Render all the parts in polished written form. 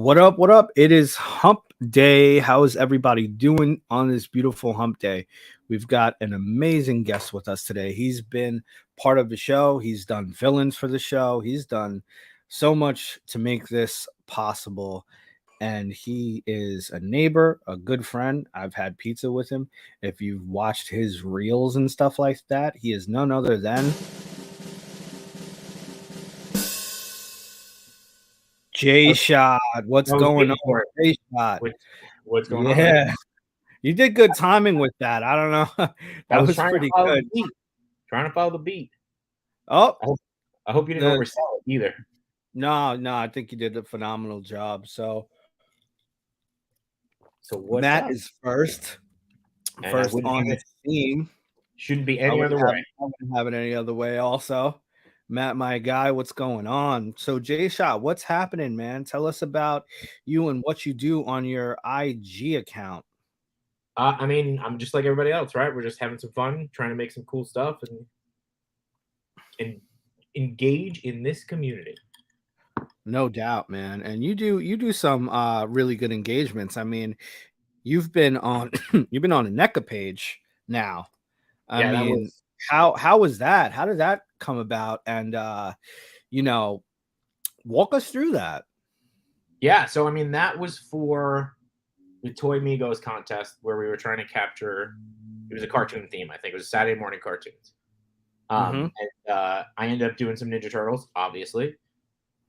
What up? What up? It is hump day. How is everybody doing on this beautiful hump day? We've got an amazing guest with us today. He's been part of the show, he's done villains for the show, he's done so much to make this possible. And he is a neighbor, a good friend. I've had pizza with him. If you've watched his reels and stuff like that, he is none other than I Jay was, Shot. What's I was going waiting on, for it. Jay Shot? What's going on, man? Yeah. You did good timing with that. I don't know. I That was was trying to pretty follow the good. beat. Trying to follow the beat. Oh, I hope you didn't the oversell it either. no, I think you did a phenomenal job. So So what's Matt up? is first, And I first wouldn't on have the it. scene. Shouldn't be I any wouldn't other have way. I wouldn't have it any other way. Also, Matt, my guy, what's going on? So Jay Shot, what's happening, man? Tell us about you and what you do on your IG account. I'm just like everybody else, right? We're just having some fun, trying to make some cool stuff, and engage in this community. No doubt, man. And you do some really good engagements. I mean, you've been on you've been on a NECA page now. I Yeah, that mean, was how was that? How did that come about? And you know, walk us through that. yeah. So that was for the Toy Migos contest where we were trying to capture. It was a cartoon theme. I think it was Saturday morning cartoons. Hmm. I ended up doing some Ninja Turtles, obviously.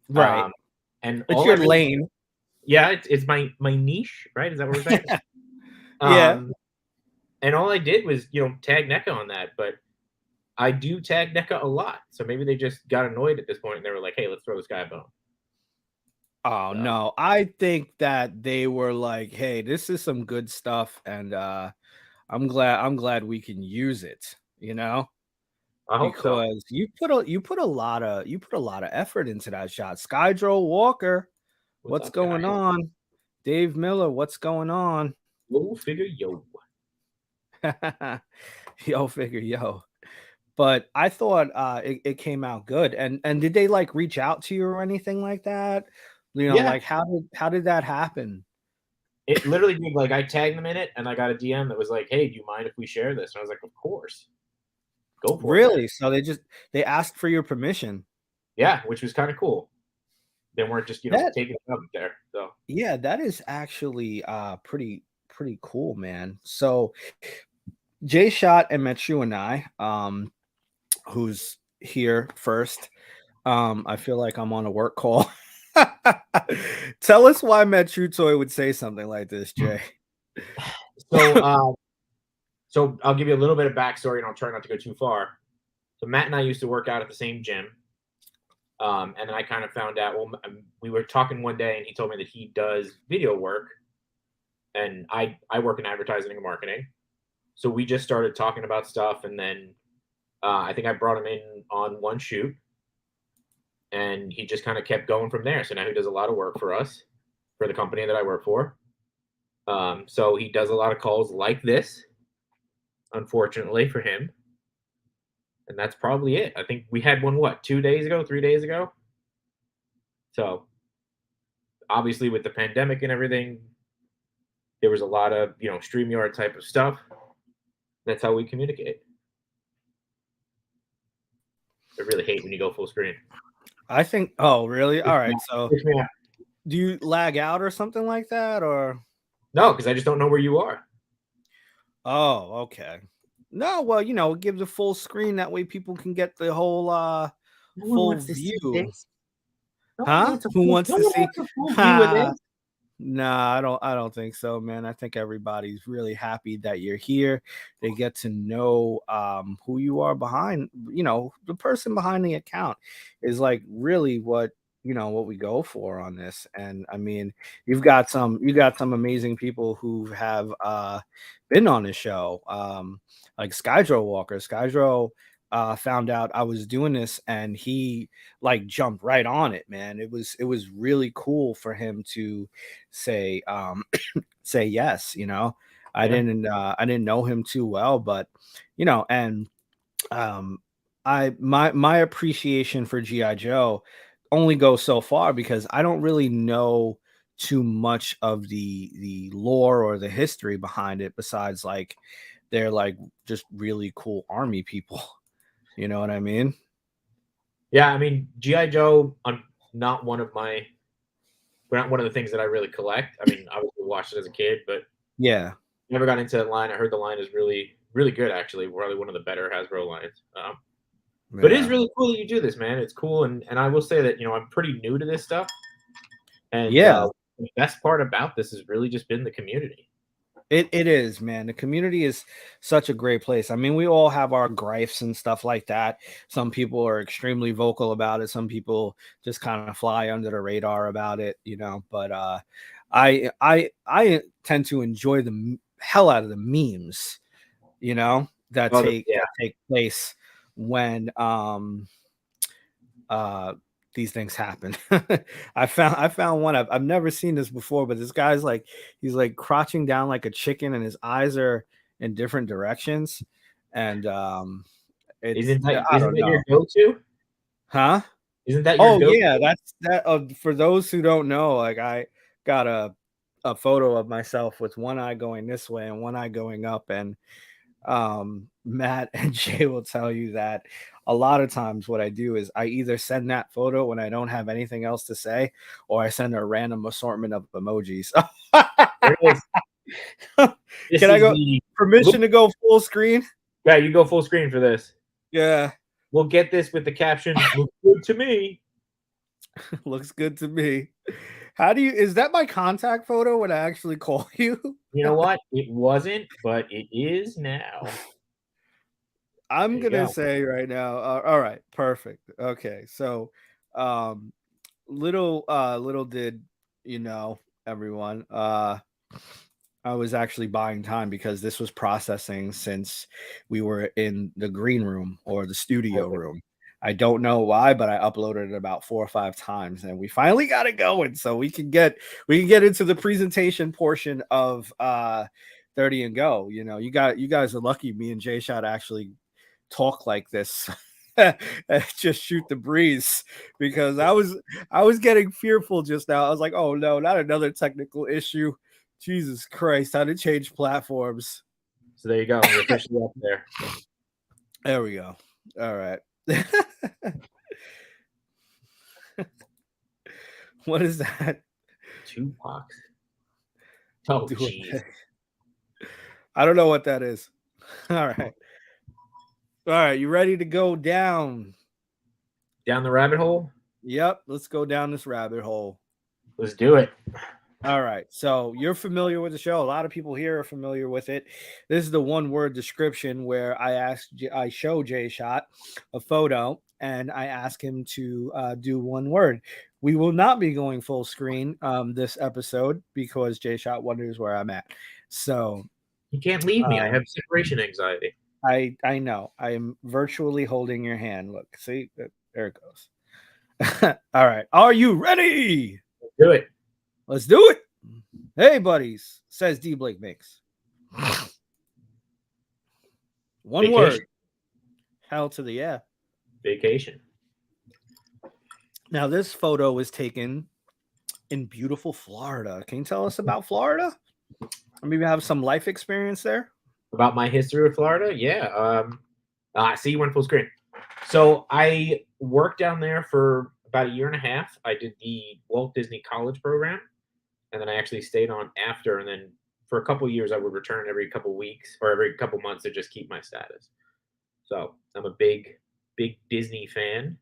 Right. Um, and It's all I your really, lane. yeah, it's my niche, right? Is that what we're saying? Yeah. Um, and all I did was, tag NECA on that, but I do tag NECA a lot. So maybe they just got annoyed at this point and they were like, hey, let's throw this guy a bone. Oh So no. I think that they were like, hey, this is some good stuff, and I'm glad we can use it, I hope so. because you put a lot of effort into that shot. Skydro Walker, What's what's up, guys? going on? Dave Miller, what's going on? Go figure, yo. Yo, figure, yo. But I thought it came out good. And did they like reach out to you or anything like that? Yeah, Like how did that happen? it literally did. Like, I tagged them in it and I got a DM that was like, hey, do you mind if we share this? And I was like, of course. Go for it, man. Really? So they asked for your permission. Yeah, which was kind of cool. They weren't just, That taking it up there. So, Yeah, that is actually pretty cool, man. So Jay Shot and Metru and I, who's here first. I feel like I'm on a work call. Tell us why Metru Toy would say something like this, Jay. so, uh, so I'll give you a little bit of backstory and I'll try not to go too far. So Matt and I used to work out at the same gym. And then I kind of found out, we were talking one day and he told me that he does video work and I work in advertising and marketing. So we just started talking about stuff. And then I think I brought him in on one shoot and he just kind of kept going from there. So now he does a lot of work for us, for the company that I work for. So he does a lot of calls like this, unfortunately for him. And that's probably it. I think we had one, 2 days ago, 3 days ago. So obviously with the pandemic and everything, there was a lot of, StreamYard type of stuff. That's how we communicate. I really hate when you go full screen. I think oh really? All right. So Push me out. do you lag out or something like that? Or No, because I just don't know where you are. oh, okay. No, well, give the full screen that way people can get the whole No one full wants to see view. this. No one Huh? wants a Who full, wants no to one see? wants a full view of this. Nah, I don't think so, man. I think everybody's really happy that you're here. They get to know who you are behind, the person behind the account is like really what we go for on this. And I mean, you got some amazing people who have been on the show. Like Skydro Walker. Skydro found out I was doing this and he like jumped right on it, man. It was really cool for him to say say yes. Yeah. I didn't know him too well, but and um my appreciation for GI Joe only goes so far because I don't really know too much of the lore or the history behind it, besides like they're like just really cool army people. You know what I mean? Yeah, I mean GI Joe. I'm not one of my not one of the things that I really collect. I mean, I watched it as a kid, but Yeah. never got into that line. I heard the line is really good, actually. Probably one of the better Hasbro lines. But it is Yeah. really cool that you do this, man. It's cool, and I will say that I'm pretty new to this stuff, and Yeah. the best part about this has really just been the community. It is, man. The community is such a great place. I mean, we all have our gripes and stuff like that. Some people are extremely vocal about it. Some people just kind of fly under the radar about it, you know. But I tend to enjoy the hell out of the memes, you know, that Oh, yeah, take place when uh these things happen. I found one. I've never seen this before, but this guy's like he's like crouching down like a chicken and his eyes are in different directions. And it's I isn't don't that know. your go-to? Huh? Isn't that your Oh go-to? yeah, that's that for those who don't know, like I got a photo of myself with one eye going this way and one eye going up, and Matt and Jay will tell you that a lot of times what I do is I either send that photo when I don't have anything else to say, or I send a random assortment of emojis. There it is. This Can I is go the look. permission to go full screen? Yeah, you go full screen for this. Yeah, We'll get this with the caption "Looks good to me." looks good to me. How do you is that my contact photo when I actually call you? You know what? It wasn't, but it is now. I'm There you gonna go. say right now. All right, perfect. Okay, so um, little did you know, everyone. I was actually buying time because this was processing since we were in the green room or the studio Perfect. room. I don't know why, but I uploaded it about 4 or 5 times, and we finally got it going, so we can get into the presentation portion of 30&Go. You know, you guys are lucky. Me and Jay Shot actually talk like this. And just shoot the breeze, because I was getting fearful just now. I was like, oh no, not another technical issue. Jesus Christ, how to change platforms. So there you go. You're officially up there. There we go. All right. What is that? Tupac. Oh, Do jeez. it. I don't know what that is. All right. All right. You ready to go down? Down the rabbit hole? Yep. Let's go down this rabbit hole. Let's do it. All right. So you're familiar with the show. A lot of people here are familiar with it. This is the one word description where I show Jay Shot a photo and I ask him to do one word. We will not be going full screen this episode because Jay Shot wonders where I'm at. So You can't leave me. I um, have separation anxiety. I know I am virtually holding your hand. Look, see, there it goes. All right. Are you ready? Let's do it. Let's do it. Hey, buddies, says D Blake Makes. One Vacation. word. Hell to the yeah. Vacation. Now, this photo was taken in beautiful Florida. Can you tell us about Florida? Maybe have some life experience there. About my history with Florida? Yeah. I see you went full screen. So I worked down there for about a year and a half. I did the Walt Disney College program, and then I actually stayed on after. And then for a couple of years, I would return every couple of weeks or every couple of months to just keep my status. So I'm a big Disney fan.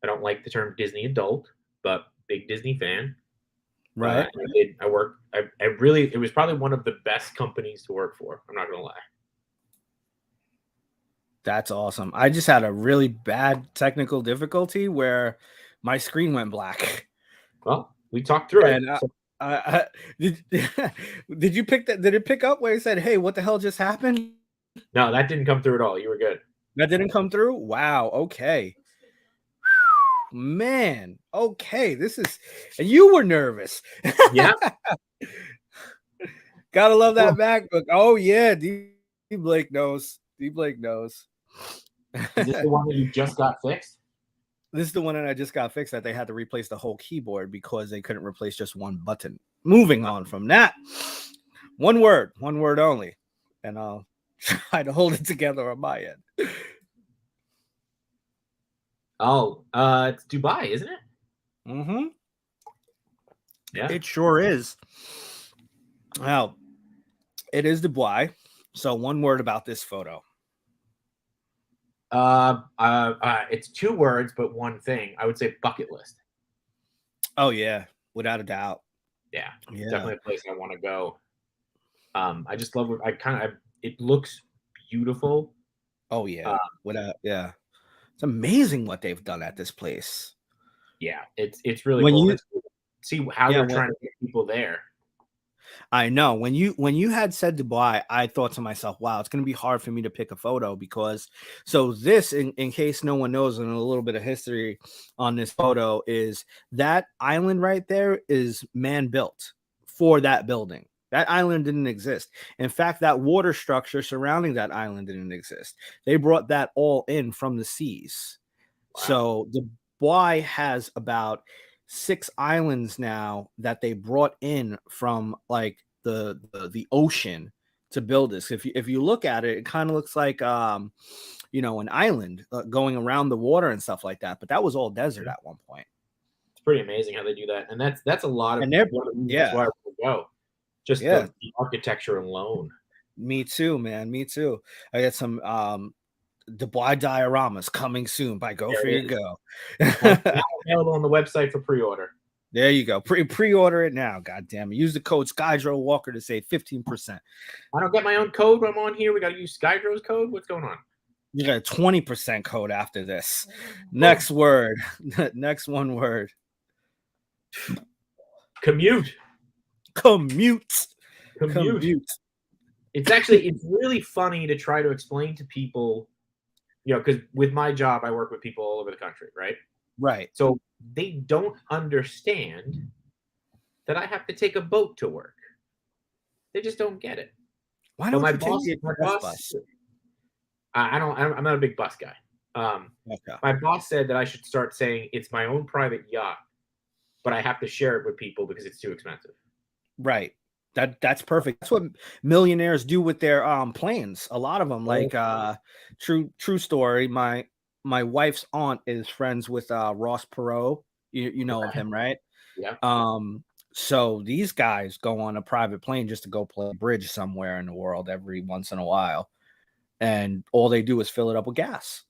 I don't like the term Disney adult, but big Disney fan. Right. I worked. I really. It was probably one of the best companies to work for. I'm not gonna lie. That's awesome. I just had a really bad technical difficulty where my screen went black. Well, we talked through it. And So, did, did you pick that? Did it pick up where it said, hey, what the hell just happened? no, that didn't come through at all. You were good. That didn't come through? Wow. Okay. Man. Okay. This is, and you were nervous. Yeah. Gotta love that MacBook. Oh, yeah. D Blake knows. D Blake knows. Is this the one that you just got fixed? This is the one that I just got fixed that they had to replace the whole keyboard because they couldn't replace just one button. Moving on from that, one word only, and I'll try to hold it together on my end. Oh, it's Dubai, isn't it? Mm-hmm. Yeah. It sure is. Well, it is Dubai. So one word about this photo. It's two words, but one thing. I would say bucket list. Oh yeah, without a doubt. Yeah, Yeah. definitely a place I want to go. I just love. It looks beautiful. Oh yeah. Without yeah. It's amazing what they've done at this place. Yeah, it's really When cool, and you it's cool to see how yeah, they're trying to get people there. I know when you had said Dubai, I thought to myself, wow, it's going to be hard for me to pick a photo because so this in case no one knows and a little bit of history on this photo is that island right there is man built for that building. That island didn't exist. In fact, that water structure surrounding that island didn't exist. They brought that all in from the seas. Wow. So Dubai has about 6 islands now that they brought in from like the ocean to build this. If you look at it, it kind of looks like an island going around the water and stuff like that. But that was all desert Mhm. at one point. It's pretty amazing how they do that, and that's a lot of And they're one of the reasons yeah, why I want to go. Just yeah. the architecture alone. Me too, man. Me too. I got some Dubai dioramas coming soon by Go There for it Your is. Go. Now available on the website for pre-order. There you go. Pre-order it now. God damn it. Use the code Skydro Walker to save 15%. I don't get my own code when I'm on here. We got to use Skydrow's code. What's going on? You got a 20% code after this. Boom. Next word. Next one word. Commute. Commute. Commute. Commute. It's really funny to try to explain to people, because with my job, I work with people all over the country, right? Right. So they don't understand that I have to take a boat to work. They just don't get it. Why But don't my you take boss, the my express boss, bus? I'm not a big bus guy. Okay. My boss said that I should start saying it's my own private yacht, but I have to share it with people because it's too expensive. Right. That's perfect. That's what millionaires do with their planes. A lot of them, like true story. My wife's aunt is friends with Ross Perot. You know of Okay. him, right? Yeah. So these guys go on a private plane just to go play bridge somewhere in the world every once in a while. And all they do is fill it up with gas.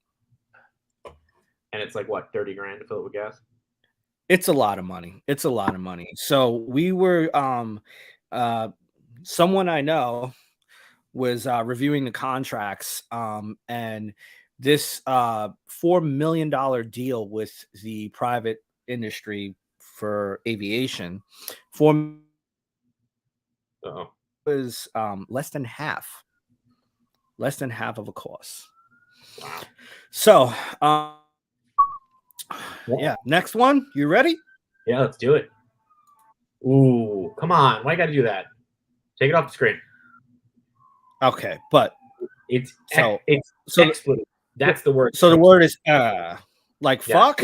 And it's like what, 30 grand to fill it with gas? It's a lot of money. It's a lot of money. So we were uh someone I know was reviewing the contracts and this $4 million deal with the private industry for aviation 4 Uh-oh. was less than half of a cost. Wow. So Yeah. yeah, next one, you ready? Yeah, let's do it. Ooh, come on. Why you got to do that? Take it off the screen. Okay, but It's so it's so expletive. That's the word. so the word is like Yeah. fuck.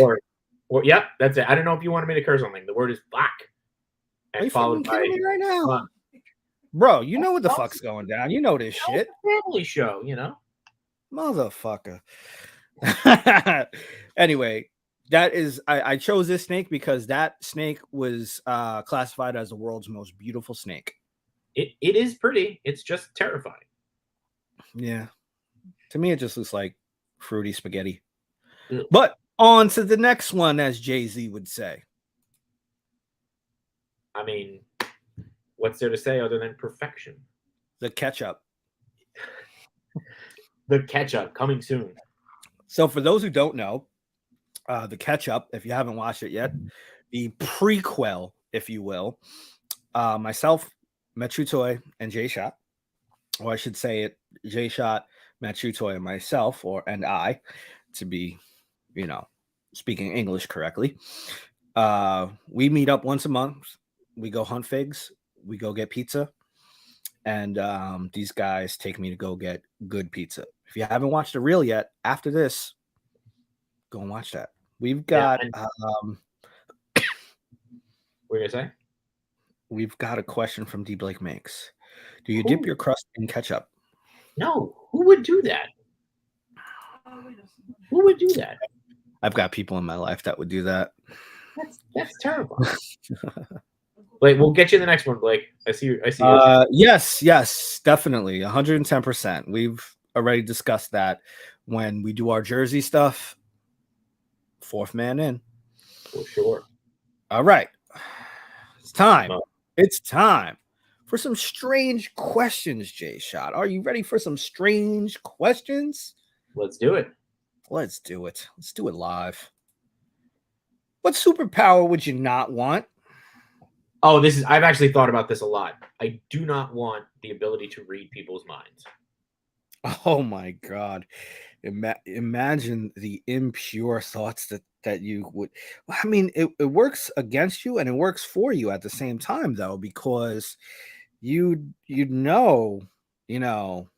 Or yep, that's it. I don't know if you wanted me to curse something. The word is fuck. Are you And fucking followed by kidding me right now? fun. Bro, you know what the Well, fuck's going down. You know this shit. it's a family show. Motherfucker. Anyway, that is I chose this snake because that snake was classified as the world's most beautiful snake. It is pretty. It's just terrifying. Yeah. To me, it just looks like fruity spaghetti. Ugh. But on to the next one, as Jay-Z would say. I mean, what's there to say other than perfection? The ketchup. The ketchup coming soon. So for those who don't know, the ketchup, if you haven't watched it yet, the prequel, if you will, myself, Mechutoy, and Jay Shot, or I should say it, Jay Shot, Mechutoy, and myself, and I, to be, speaking English correctly. We meet up once a month. We go hunt figs. We go get pizza. And these guys take me to go get good pizza. If you haven't watched the reel yet, after this, go and watch that. We've Now, got and what are you gonna say? we've got a question from D Blake Makes. Do you dip Who? your crust in ketchup? No, who would do that? Who would do that? I've got people in my life that would do that. That's terrifying. Blake, we'll get you the next one, Blake. I see you. I see yours. Yes, definitely. 110%. We've already discussed that when we do our jersey stuff. Fourth man in. For sure. All right. It's time. No, It's time for some strange questions, Jay Shot. Are you ready for some strange questions? let's do it. Let's do it. Let's do it live. What superpower would you not want? Oh, this is. I've actually thought about this a lot. I do not want the ability to read people's minds. Oh my God. Imagine the impure thoughts that you would. I mean, it works against you and it works for you at the same time, though, because you'd know, you know,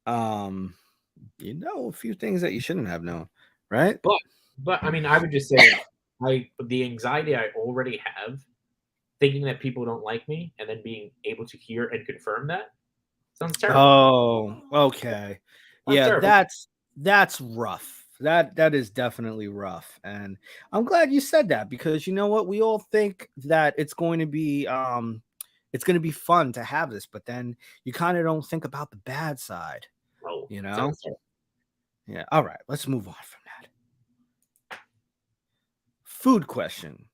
um, a few things that you shouldn't have known, right? But I mean, I would just say, the anxiety I already have, thinking that people don't like me, and then being able to hear and confirm that sounds terrible. Oh, okay. Sounds Yeah, terrible. that's rough. That is definitely rough. And I'm glad you said that because you know what? We all think that it's going to be fun to have this, but then you kind of don't think about the bad side, Oh, you know? sounds terrible. Yeah. All right, let's move on from that. Food question.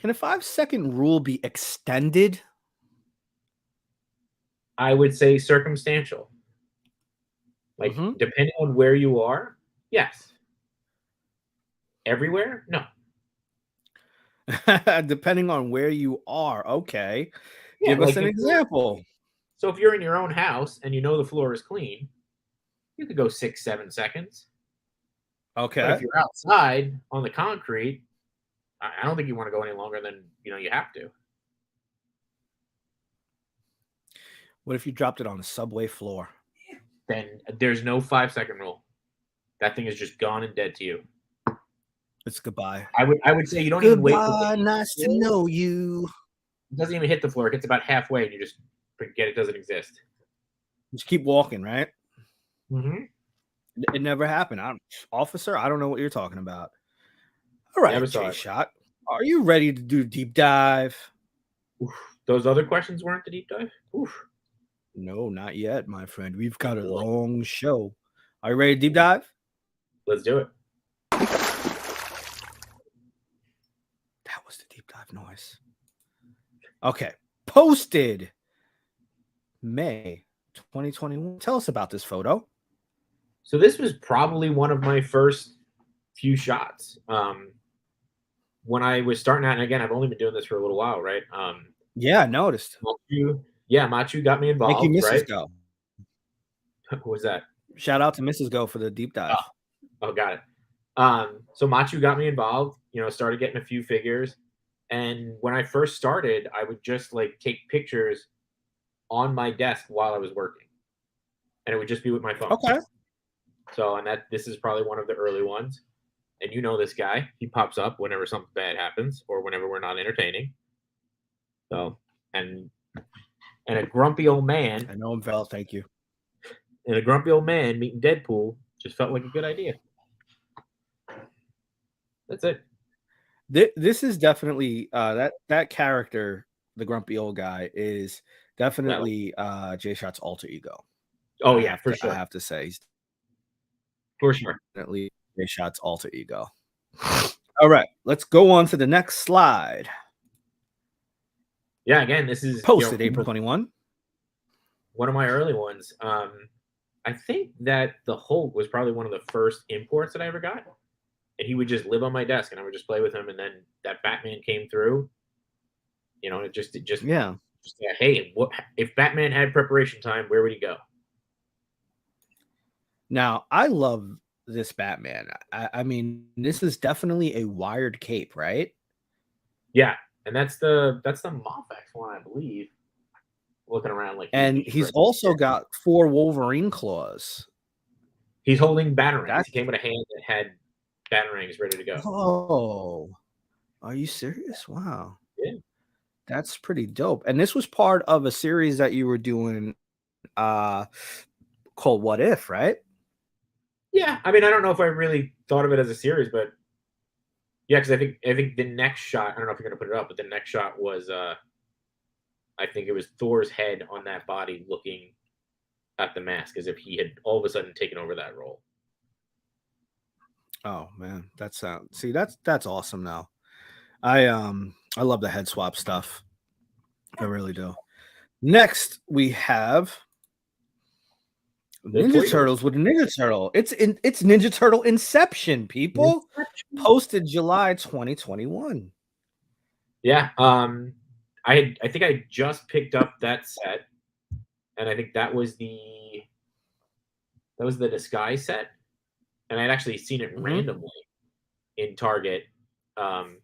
Can a 5-second rule be extended? I would say circumstantial. Like, Mm-hmm. depending on where you are, yes. Everywhere, no. Depending on where you are. Okay. Yeah, Give us like an example. if you're in your own house and you know the floor is clean, you could go 6, 7 seconds. But if Okay. you're outside on the concrete, I don't think you want to go any longer than you have to. What if you dropped it on the subway floor? Then there's no 5 second rule. That thing is just gone and dead to you. It's goodbye. I would say you don't even wait for it to Goodbye. hit the Nice to floor. know you. It doesn't even hit the floor. It gets about halfway and you just forget it doesn't exist. Just keep walking, right? Mm-hmm. It never happened. Officer, I don't know what you're talking about. All right, Never saw Jay it. Shot. Are you ready to do deep dive? Oof. Those other questions weren't the deep dive? Oof. No, not yet, my friend. We've got a Boy. long show. Are you ready to deep dive? Let's do it. That was the deep dive noise. Okay. Posted May 2021. Tell us about this photo. So this was probably one of my first few shots. When I was starting out, and again, I've only been doing this for a little while, right? Yeah, I noticed. Machu got me Thank you, involved, Mrs. right? Go. Who was that? Shout out to Mrs. Go for the deep Oh, dive. got it. So Machu got me involved, started getting a few figures. And when I first started, I would just like take pictures on my desk while I was working. And it would just be with my phone. Okay. So, and this is probably one of the early ones. And you know this guy, he pops up whenever something bad happens or whenever we're not entertaining. So, and a grumpy old man, I know him well. Thank you. and a grumpy old man meeting Deadpool just felt like a good idea. That's it. This is definitely that character, the grumpy old guy, is Well, definitely Jay Shot's alter ego. oh yeah, for I sure, have to say, he's for sure. definitely Jay Shot's alter ego. All right, let's go on to the next slide. Yeah, again, this is Posted April 21. one of my early ones. I think that the Hulk was probably one of the first imports that I ever got, and he would just live on my desk, and I would just play with him. And then that Batman came through. It just Yeah. hey, what if Batman had preparation time? Where would he go? Now I love this Batman. I mean, this is definitely a wired cape, right? Yeah, and that's the Moffax one, I believe. Looking around like And he's also got 4 Wolverine claws. He's holding batarangs. That's He came with a hand that had Batarangs ready to go. Oh, are you serious? Wow. Yeah. That's pretty dope. And this was part of a series that you were doing uh called What If, right? Yeah, I mean, I don't know if I really thought of it as a series, but yeah, because I think the next shot, I don't know if you're gonna put it up, but the next shot was I think it was Thor's head on that body looking at the mask as if he had all of a sudden taken over that role. Oh man, that's see that's awesome now. I love the head swap stuff. I really do. Next we have The Ninja Toyverse. Turtles with a Ninja Turtle. It's Ninja Turtle Inception, people. Inception. Posted July 2021. Yeah, I think I just picked up that set, and I think that was the disguise set, and I'd actually seen it Mhm. randomly in Target, um,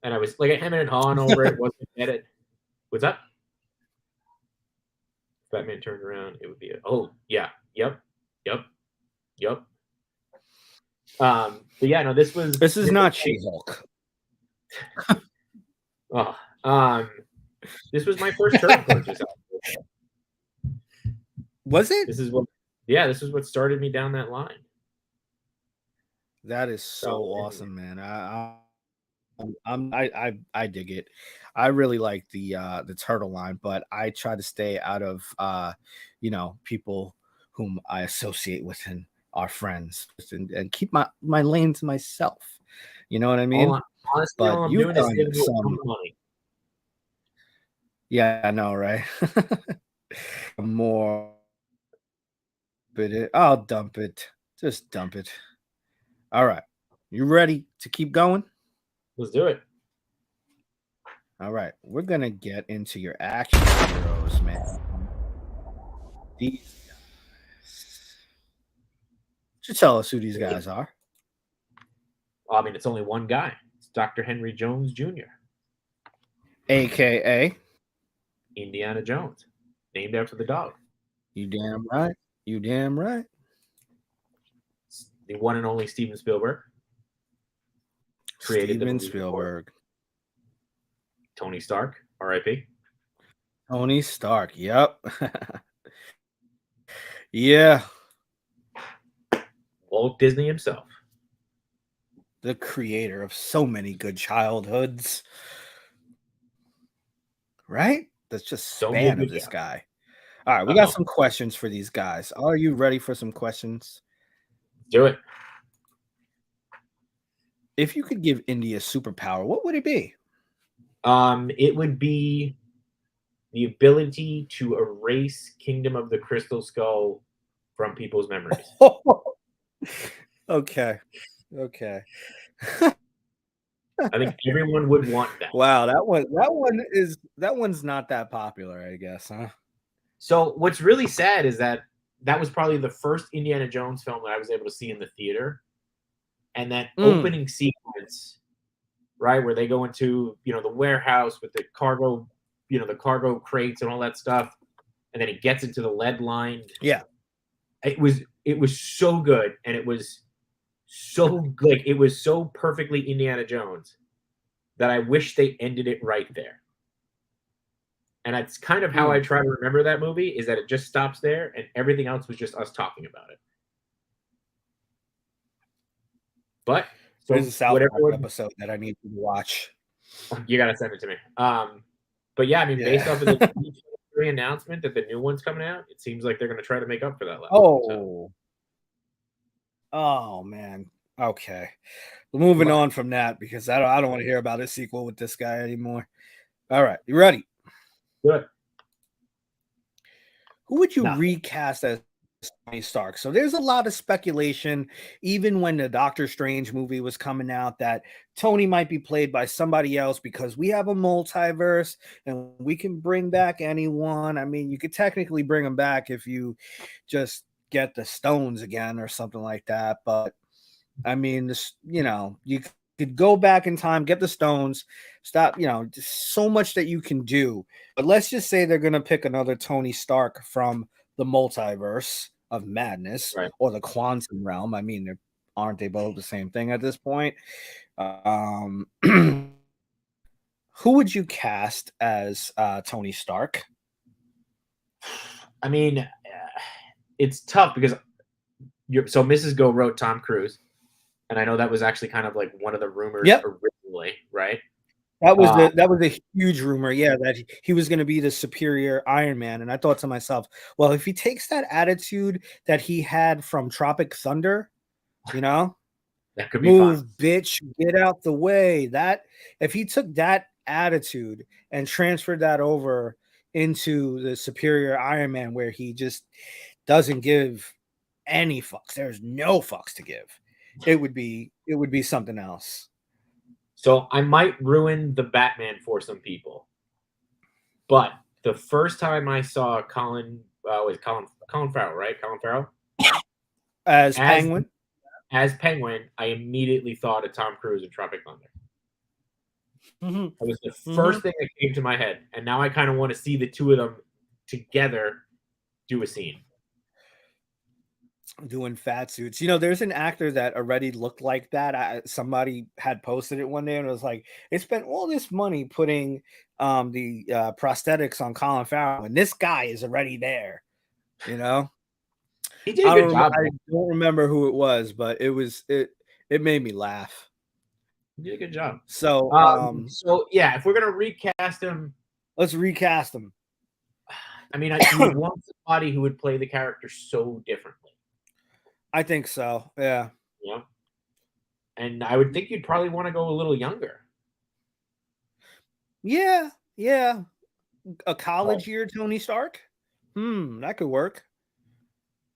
and I was like hemming and hawing over it, wasn't get it. What's up? If Batman turned around, it would be oh yeah, yep, yep. But yeah, no, This is this was not my She-Hulk. oh, this was my first turtle purchase. Was it? This is what yeah, this is what started me down that line. That is So so anyway, awesome, man. I dig it. I really like the turtle line, but I try to stay out of people whom I associate with and our friends and keep my lane to myself. You know what I all mean? I, honestly, But all I'm you've doing is done saving you a ton some, of money. yeah, I know, right? More, but I'll dump it. Just dump it. All right. You ready to keep going? Let's do it. All right. We're gonna get into your action heroes, man. These guys. Should tell us who these guys are. I mean, it's only one guy. It's Dr. Henry Jones Jr., AKA. Indiana Jones, named after the dog. You damn right. You damn right. It's the one and only Steven Spielberg created the Steven movie before. Spielberg. Tony Stark, R.I.P. Tony Stark. Yep. Yeah. Walt Disney himself. The creator of so many good childhoods. Right? That's just So many span of good this jobs. guy. All right, we got Uh-oh. some questions for these guys. Are you ready for some questions? Do it. If you could give India a superpower, what would it be? It would be the ability to erase Kingdom of the Crystal Skull from people's memories. Okay. Okay. I think everyone would want that. Wow, that one's not that popular, I guess, huh? So what's really sad is that that was probably the first Indiana Jones film that I was able to see in the theater, and that Mm, opening sequence, right, where they go into the warehouse with the cargo, the cargo crates and all that stuff, and then he gets into the lead lined. yeah. It was so good, and it was so like it was so perfectly Indiana Jones that I wish they ended it right there. And that's kind of how I Mm. try to remember that movie is that it just stops there and everything else was just us talking about it. But There's so a South whatever Park episode that I need to watch. you gotta send it to me. But yeah, I mean, based Yeah. off of the three announcement that the new one's coming out, it seems like they're gonna try to make up for that last one. So Oh. Oh man. Okay. Moving what? on from that because I don't want to hear about a sequel with this guy anymore. All right, you ready? Good. Who would you No. recast as Tony Stark? So there's a lot of speculation, even when the Doctor Strange movie was coming out, that Tony might be played by somebody else because we have a multiverse and we can bring back anyone. I mean, you could technically bring him back if you just get the stones again or something like that. But I mean, you could go back in time, get the stones, stop, just so much that you can do. But let's just say they're going to pick another Tony Stark from the multiverse of madness Right. or the quantum realm. I mean, they're aren't they both the same thing at this point? Who would you cast as Tony Stark? I mean, it's tough because so Mrs. Go wrote Tom Cruise, and I know that was actually kind of like one of the rumors Yep. originally, right? That was a huge rumor, yeah, that he was gonna be the superior Iron Man, and I thought to myself, well, if he takes that attitude that he had from Tropic Thunder, you know, That could be fun. "Move, bitch, get out the way," that if he took that attitude and transferred that over into the superior Iron Man where he just doesn't give any fucks, there's no fucks to give, it would be something else. So I might ruin the Batman for some people, but the first time I saw Colin Farrell, right? Colin Farrell As as Penguin? as Penguin, I immediately thought of Tom Cruise in Tropic Thunder. Mhm, That was the mhm. first thing that came to my head, and now I kind of want to see the two of them together do a scene. Doing fat suits. You know, there's an actor that already looked like that. Somebody had posted it one day and it was like, they spent all this money putting the prosthetics on Colin Farrell, and this guy is already there. You know, He did a good job, I though. don't remember who it was, but it made me laugh. He did a good job. So So yeah, if we're gonna recast him, let's recast him. I mean, you would want somebody who would play the character so differently, I think so. Yeah. you know. And I would think you'd probably want to go a little younger. Yeah. Yeah. A But, college year Tony Stark. That could work.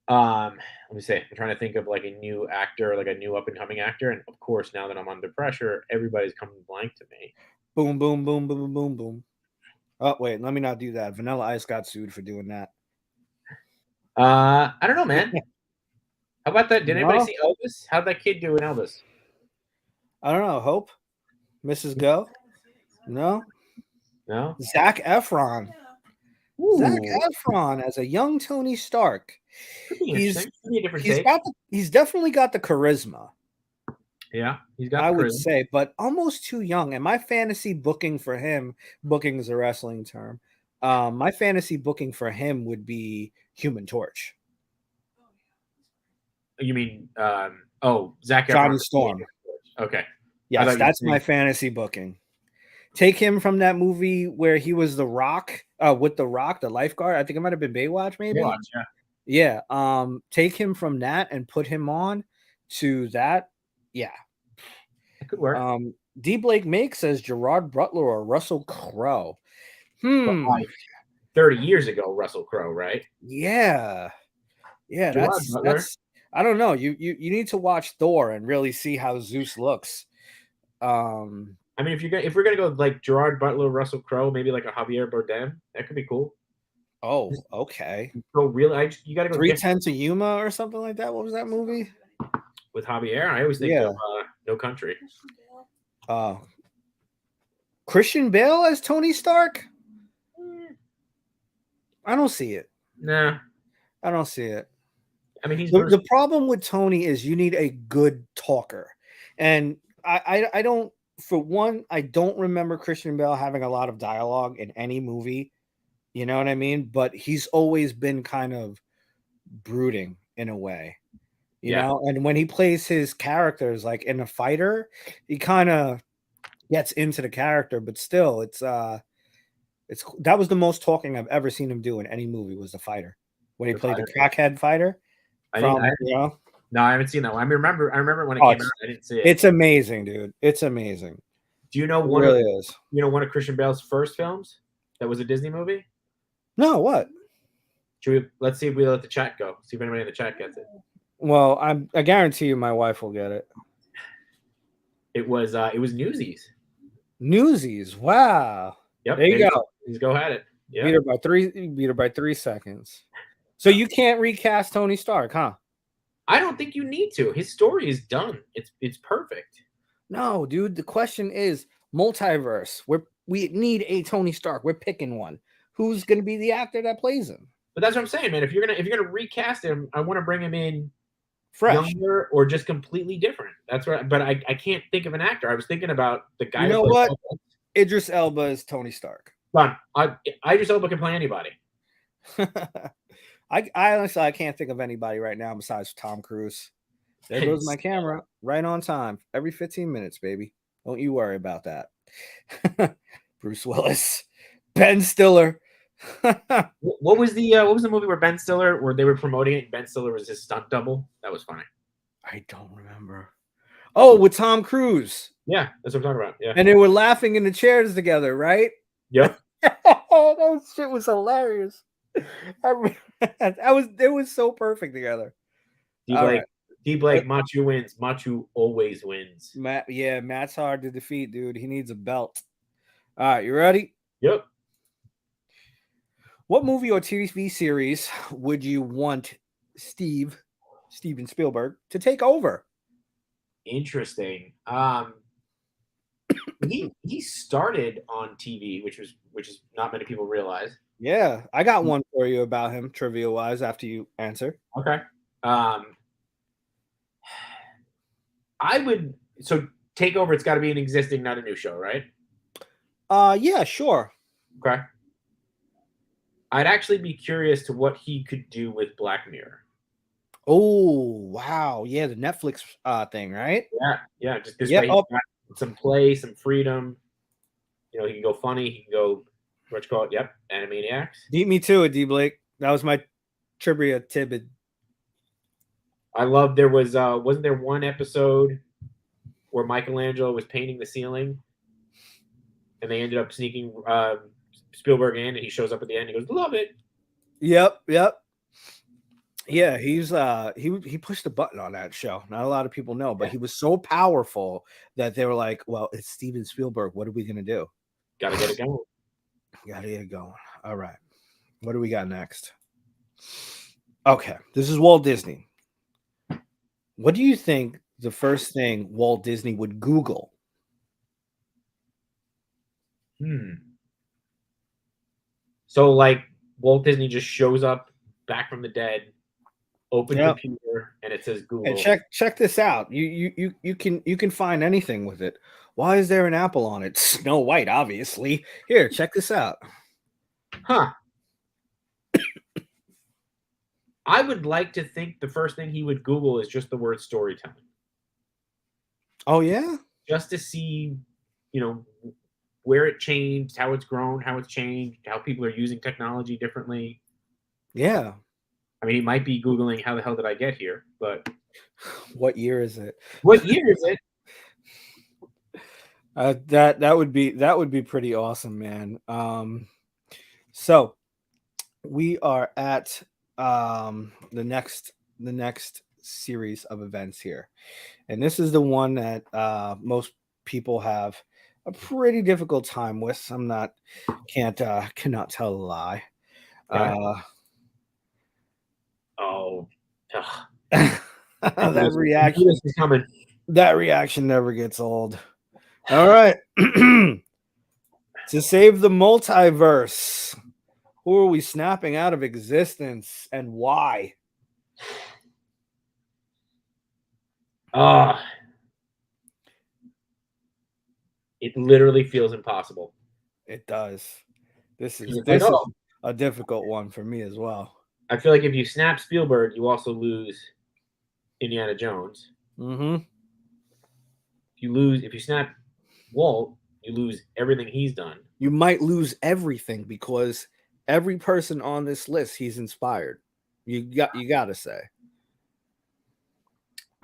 let me see. I'm trying to think of like a new actor, like a new up and coming actor, and of course, now that I'm under pressure, everybody's coming blank to me. Boom, boom, boom, boom, boom, boom. Oh, wait, let me not do that. Vanilla Ice got sued for doing that. I don't know, man. How about that? Did anybody No, see Elvis? How'd that kid do in Elvis? I don't know. Hope, Mrs. Go. No, No. Zach Efron. Zach Ooh, Efron as a young Tony Stark. could be He's interesting. Could be a different take. he's definitely got the charisma, Yeah, he's got I the would charisma. say, but almost too young. And my fantasy booking for him, booking is a wrestling term. My fantasy booking for him would be Human Torch, You mean Zac Efron Johnny for being Storm. okay. I Yes, thought you were that's my saying fantasy booking. Take him from that movie where he was the Rock, with the Rock, the lifeguard. I think it might have been Baywatch, maybe. Baywatch. Yeah, Yeah. Take him from that and put him on to that. Yeah. it could work. D. Blake Make says Gerard Butler or Russell Crowe. But Hmm. like 30 years ago, Russell Crowe, right? Yeah. Yeah. Gerard Butler. That's. I don't know. You need to watch Thor and really see how Zeus looks. Um. I mean, if we're gonna go like Gerard Butler, Russell Crowe, maybe like a Javier Bardem, that could be cool. Oh. Just Okay. go really. You got to go different 310 to Yuma or something like that. What was that movie? with Javier. I always think of Yeah. No Country. Uh, Christian Bale as Tony Stark? I don't see it. Nah, I don't see it. I mean he's The versatile. problem with Tony is you need a good talker. And I don't, for one, I don't remember Christian Bale having a lot of dialogue in any movie. You know what I mean? But he's always been kind of brooding in a way, you Yeah, know? And when he plays his characters like in a fighter, he kind of gets into the character, but still it's that was the most talking I've ever seen him do in any movie was the fighter. When he the played the fighter. crackhead fighter I didn't. from, you know, No, I haven't seen that one. I remember when it oh, came out. I didn't see it. it's amazing, dude. It's amazing. Do you know It really is. one of Christian Bale's first films that was a Disney movie? No, what? Let's see if we let the chat go. See if anybody in the chat gets it. Well, I guarantee you my wife will get it. It was Newsies. Newsies. Wow. Yep, There you go. Newsies Go had it. Beat Yeah. her by 3 seconds. So you can't recast Tony Stark, huh? I don't think you need to. His story is done. It's perfect. No, dude. The question is multiverse. We need a Tony Stark. We're picking one. Who's gonna be the actor that plays him? But that's what I'm saying, man. If you're gonna recast him, I want to bring him in Fresh. younger, or just completely different. That's right. But I can't think of an actor. I was thinking about the You guy that know plays what? Paul Blart. Idris Elba is Tony Stark. But I just hope I can play anybody. I honestly I can't think of anybody right now besides Tom Cruise. There goes my camera, right on time, every 15 minutes, baby. Don't you worry about that. Bruce Willis, Ben Stiller. What was the movie where Ben Stiller, where they were promoting it and Ben Stiller was his stunt double? That was funny. I don't remember. Oh, with Tom Cruise. Yeah, that's what I'm talking about. Yeah. And they were laughing in the chairs together, right? Yep. That shit was hilarious. It was so perfect together. D All Blake. right. D Blake, Machu wins. Machu always wins. Matt's hard to defeat, dude. He needs a belt. All right, you ready? Yep. What movie or TV series would you want Steven Spielberg, to take over? Interesting. He started on TV, which is not many people realize. Yeah, I got one for you about him, trivia wise, after you answer. Okay. I would take over. It's got to be an existing, not a new show, right? Yeah, sure. Okay. I'd actually be curious to what he could do with Black Mirror. Oh, wow. Yeah, the Netflix thing, right? Yeah. Just this way, he's got some play, some freedom. You know, he can go funny. He can go, what you call it? Yep, Animaniacs. Beat me to it, D Blake. That was my trivia tidbit. I love. There was wasn't there one episode where Michelangelo was painting the ceiling, and they ended up sneaking Spielberg in, and he shows up at the end. He goes, "Love it." Yep. Yeah, he pushed a button on that show. Not a lot of people know, but he was so powerful that they were like, "Well, it's Steven Spielberg. What are we gonna do? Gotta get it going." Gotta get it going." All right, what do we got next? Okay, this is Walt Disney. What do you think the first thing Walt Disney would Google? So, like, Walt Disney just shows up back from the dead, open computer, and it says Google. And check this out. You can find anything with it. Why is there an apple on it? Snow White, obviously. Here, check this out. Huh. I would like to think the first thing he would Google is just the word storytelling. Oh, yeah? Just to see, where it changed, how it's grown, how it's changed, how people are using technology differently. Yeah. I mean, he might be Googling how the hell did I get here, but what year is it? What year is it? That would be pretty awesome, man. So we are at the next series of events here, and this is the one that most people have a pretty difficult time with. Cannot tell a lie. Okay. That reaction is coming. That reaction never gets old. All right. To save the multiverse, who are we snapping out of existence and why? It literally feels impossible. It does. This is a difficult one for me as well. I feel like if you snap Spielberg, you also lose Indiana Jones. Mm-hmm. If you snap Walt, you lose everything he's done. You might lose everything because every person on this list he's inspired. You got to say.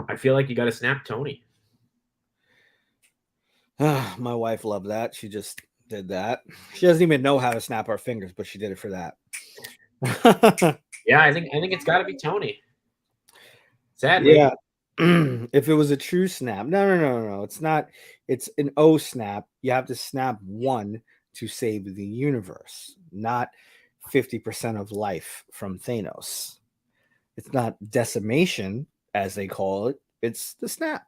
I feel like you got to snap Tony. My wife loved that. She just did that. She doesn't even know how to snap our fingers, but she did it for that. Yeah, I think it's got to be Tony. Sadly. Yeah. If it was a true snap. No. It's not. It's an O snap. You have to snap one to save the universe, not 50% of life from Thanos. It's not decimation, as they call it. It's the snap.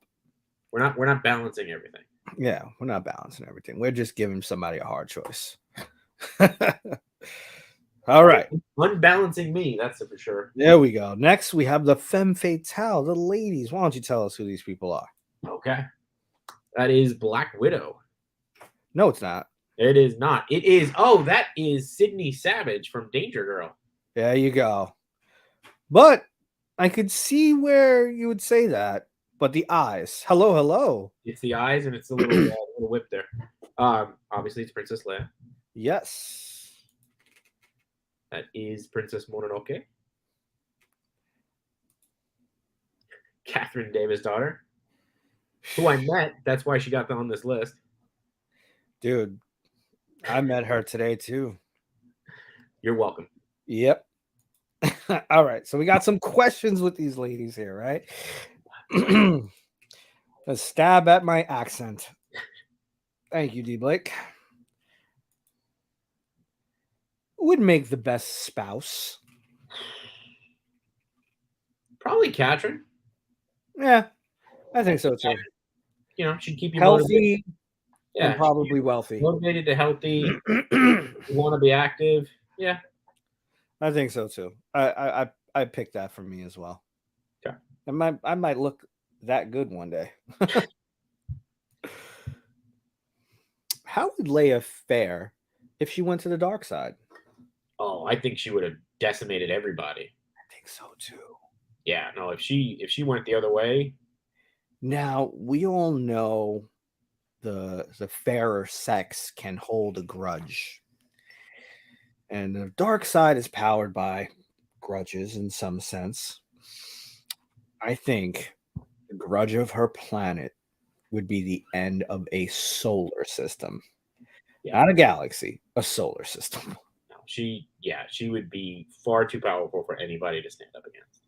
We're not balancing everything. Yeah, we're not balancing everything. We're just giving somebody a hard choice. All All right. Unbalancing me, that's for sure. There we go. Next, we have the femme fatale, the ladies. Why don't you tell us who these people are? Okay. That is Black Widow. No, it's not. It is not. It is. Oh, that is Sydney Savage from Danger Girl. There you go. But I could see where you would say that. But the eyes. Hello, hello. It's the eyes and it's the little whip there. Obviously it's Princess Leia. Yes. That is Princess Mononoke. Catherine Davis' daughter, who I met. That's why she got on this list. Dude, I met her today too. You're welcome. Yep. All right. So we got some questions with these ladies here, right? A stab at my accent. Thank you, D. Blake. Who would make the best spouse? Probably Catherine. Yeah, I think so too. You know, she'd keep you motivated. Healthy Yeah, and probably wealthy. motivated to healthy. You want to be active. Yeah, I think so too. I picked that for me as well. Okay. I might look that good one day. How would Leia fare if she went to the dark side? Oh, I think she would have decimated everybody. I think so too. Yeah, no, if she went the other way. Now we all know the fairer sex can hold a grudge. And the dark side is powered by grudges in some sense. I think the grudge of her planet would be the end of a solar system. Yeah. Not a galaxy, a solar system. No, she would be far too powerful for anybody to stand up against.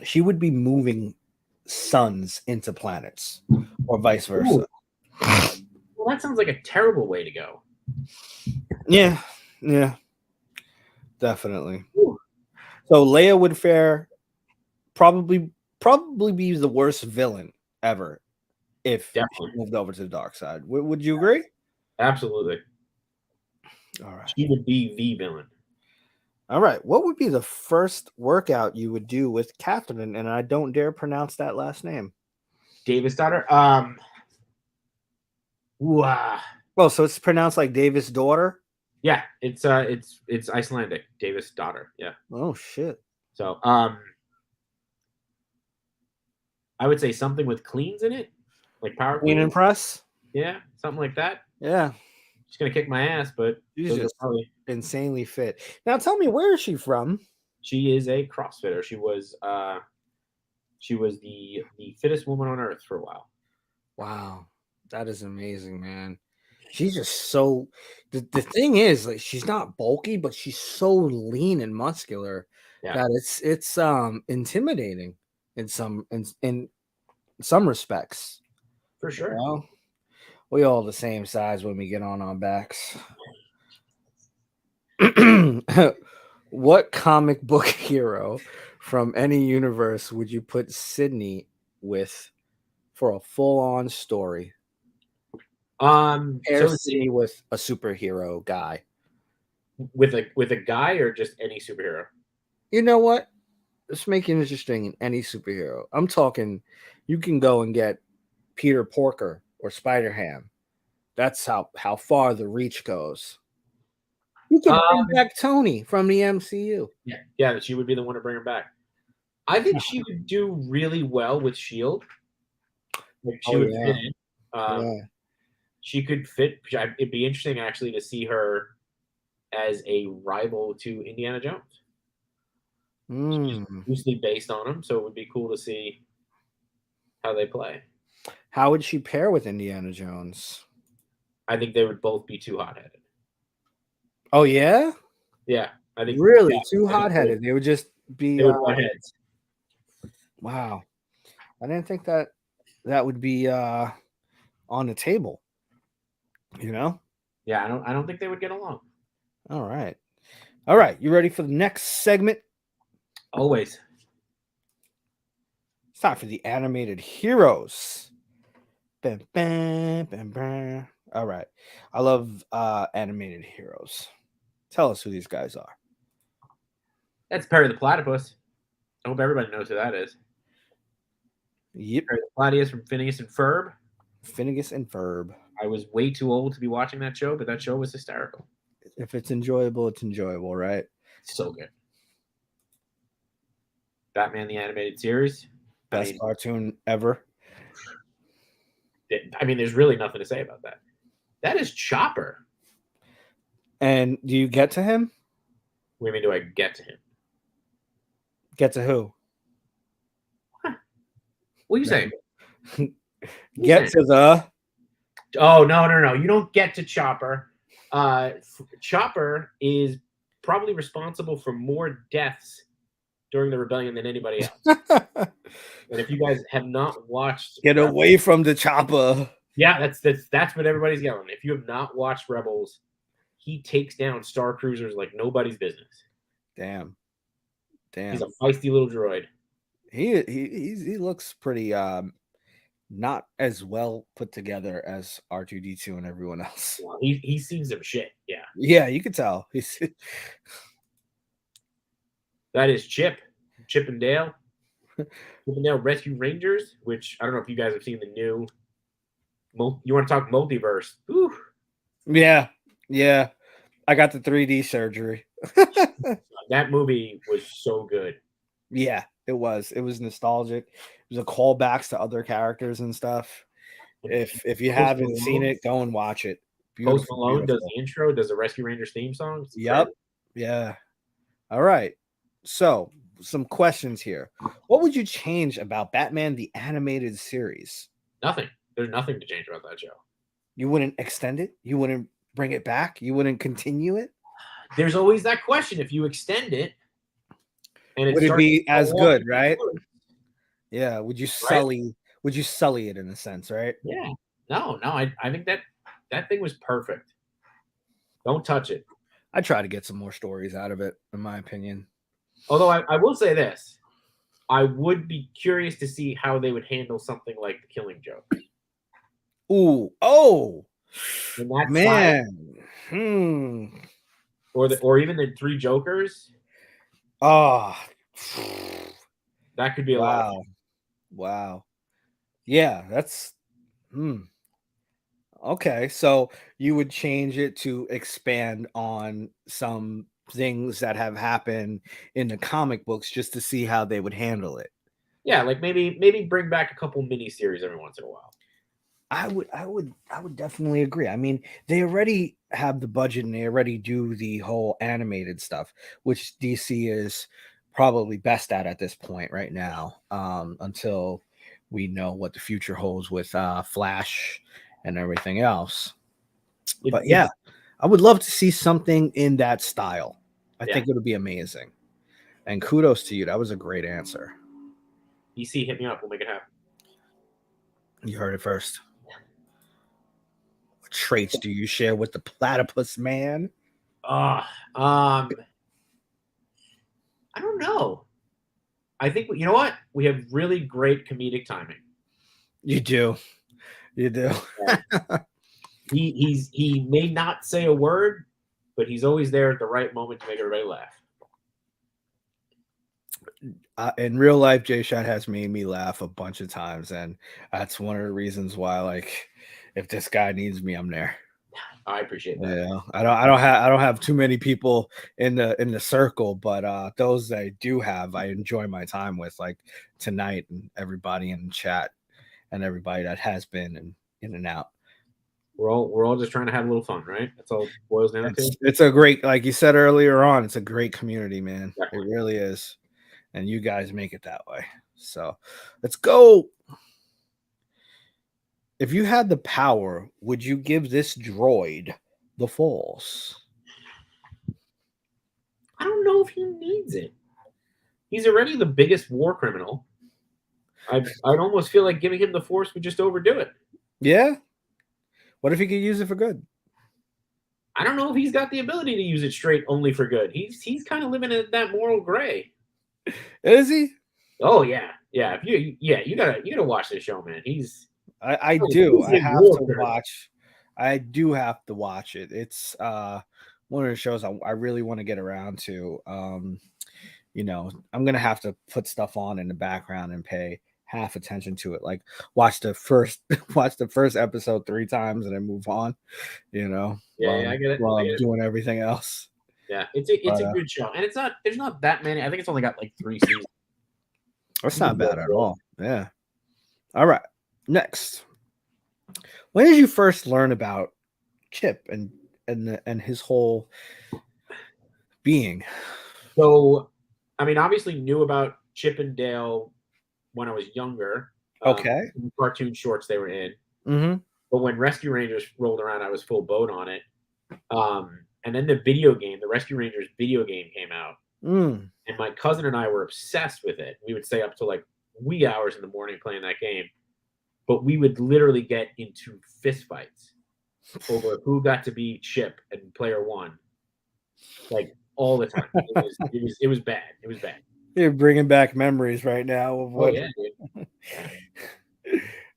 She would be moving suns into planets, or vice versa. Ooh. Well, that sounds like a terrible way to go. Yeah, definitely. Ooh. So Leia would fare probably be the worst villain ever if she moved over to the dark side. Would you agree? Absolutely. All right. She would be the villain. All right. What would be the first workout you would do with Catherine? And I don't dare pronounce that last name. Davis' daughter. Wow. Well, so it's pronounced like Davis' daughter. Yeah, it's Icelandic. Davis' daughter. Yeah. Oh shit. So I would say something with cleans in it, like power clean and press. Yeah, something like that. Yeah. She's gonna kick my ass, but she's just insanely fit. Now tell me, where is she from? She is a CrossFitter. She was the fittest woman on earth for a while. Wow, that is amazing, man. She's just so. The thing is, like, she's not bulky, but she's so lean and muscular that it's intimidating in some respects. For sure. You know? We all the same size when we get on our backs. What comic book hero from any universe would you put Sydney with for a full-on story? Pair Sydney with a superhero guy. With a guy or just any superhero? You know what? Let's make it interesting in any superhero. I'm talking you can go and get Peter Porker or Spider-Ham. That's how far the reach goes. You can bring back Tony from the MCU. Yeah, she would be the one to bring her back. I think she would do really well with S.H.I.E.L.D. Like she would fit in. She could fit. It'd be interesting actually to see her as a rival to Indiana Jones. She's loosely based on him, so it would be cool to see how they play. How would she pair with Indiana Jones? I think they would both be too hot-headed. Oh yeah? Yeah, I think really too hot-headed. They would just be. They would butt heads. Wow, I didn't think that would be on the table. You know? Yeah, I don't think they would get along. All right. You ready for the next segment? Always. It's time for the animated heroes. Bam, bam, bam, bam. All right. I love animated heroes. Tell us who these guys are. That's Perry the Platypus. I hope everybody knows who that is. Yep. Perry the Platypus from Phineas and Ferb. Phineas and Ferb. I was way too old to be watching that show, but that show was hysterical. If it's enjoyable, it's enjoyable, right? So good. Batman the Animated Series. Best cartoon ever. I mean, there's really nothing to say about that. That is Chopper. And do you get to him? What do you mean, do I get to him? Get to who? What are you saying? Get to the... Oh, no. You don't get to Chopper. Chopper is probably responsible for more deaths during the rebellion than anybody else. And if you guys have not watched... Get away from the chopper. Yeah, that's what everybody's yelling. If you have not watched Rebels, he takes down Star Cruisers like nobody's business. Damn. He's a feisty little droid. He looks pretty not as well put together as R2-D2 and everyone else. Well, he's seen some shit. Yeah. Yeah, you could tell. That is Chip and Dale. Chip and Dale Rescue Rangers, which I don't know if you guys have seen the new. You want to talk multiverse? Ooh. Yeah. I got the 3D surgery. That movie was so good. Yeah, it was. It was nostalgic. It was a callbacks to other characters and stuff. If you haven't seen it, go and watch it. Post Malone does the intro, does the Rescue Rangers theme song. Yep. Yeah. All right. So, some questions here. What would you change about Batman the Animated Series? Nothing. There's nothing to change about that show. You wouldn't extend it? You wouldn't bring it back? You wouldn't continue it? There's always that question. If you extend it, and would it be as good, right? Yeah. Would you sully it in a sense, right? Yeah. No. I think that thing was perfect. Don't touch it. I try to get some more stories out of it, in my opinion. Although I will say this, I would be curious to see how they would handle something like the Killing Joke. Ooh, oh, man. Or even the Three Jokers. Oh, that could be a lot. Wow. Yeah, that's okay. So you would change it to expand on some things that have happened in the comic books just to see how they would handle it. Yeah, like maybe bring back a couple miniseries every once in a while. I would definitely agree. I mean, they already have the budget and they already do the whole animated stuff, which DC is probably best at this point right now, until we know what the future holds with Flash and everything else. But yeah, I would love to see something in that style. I think it would be amazing. And kudos to you. That was a great answer. DC, hit me up. We'll make it happen. You heard it first. What traits do you share with the platypus man? I don't know. I think, you know what? We have really great comedic timing. You do. He may not say a word, but he's always there at the right moment to make everybody laugh. In real life, Jay Shot has made me laugh a bunch of times, and that's one of the reasons why, like, if this guy needs me, I'm there. I appreciate that. Yeah, I don't have too many people in the circle, but those that I do have, I enjoy my time with, like tonight, and everybody in the chat, and everybody that has been and in and out. We're all just trying to have a little fun, right? That's all it boils down to. It's a great, like you said earlier on, it's a great community, man. Exactly. It really is. And you guys make it that way. So let's go. If you had the power, would you give this droid the Force? I don't know if he needs it. He's already the biggest war criminal. I'd almost feel like giving him the Force would just overdo it. Yeah. What if he could use it for good? I don't know if he's got the ability to use it straight only for good. He's kind of living in that moral gray. Is he? Oh yeah. You gotta watch this show, man. I do. I have to watch. I do have to watch it. It's one of the shows I really want to get around to. I'm gonna have to put stuff on in the background and pay half attention to it. Like watch the first watch the first episode 3 times and then move on. Yeah, yeah, I get it. While I I'm get it. doing everything else. Yeah, it's But a good show, and it's not. There's not that many. I think it's only got like 3 seasons. that's You can not go bad at through it. all. Yeah. All right. Next, when did you first learn about Chip and his whole being? So, I mean, obviously knew about Chip and Dale when I was younger. Okay. The cartoon shorts they were in. Mm-hmm. But when Rescue Rangers rolled around, I was full boat on it. And then the video game, the Rescue Rangers video game came out, Mm. and my cousin and I were obsessed with it. We would stay up till like wee hours in the morning playing that game. But we would literally get into fistfights over who got to be Chip and player one, like all the time. It was bad. It was bad. You're bringing back memories right now of Oh what. yeah, dude.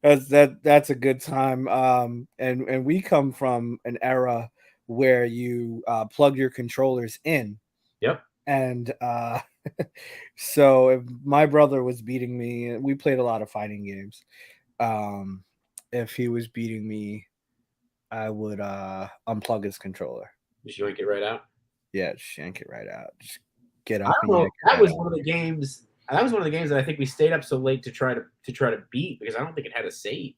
Yeah. That's a good time. And we come from an era where you plug your controllers in, Yep. and so if my brother was beating me, we played a lot of fighting games. Um, if he was beating me, I would unplug his controller. Just yoink it right out. Yeah, just yank it right out. Just get I up don't and know. yank it That right was out. one of the games. That was one of the games that I think we stayed up so late to try to beat because I don't think it had a save.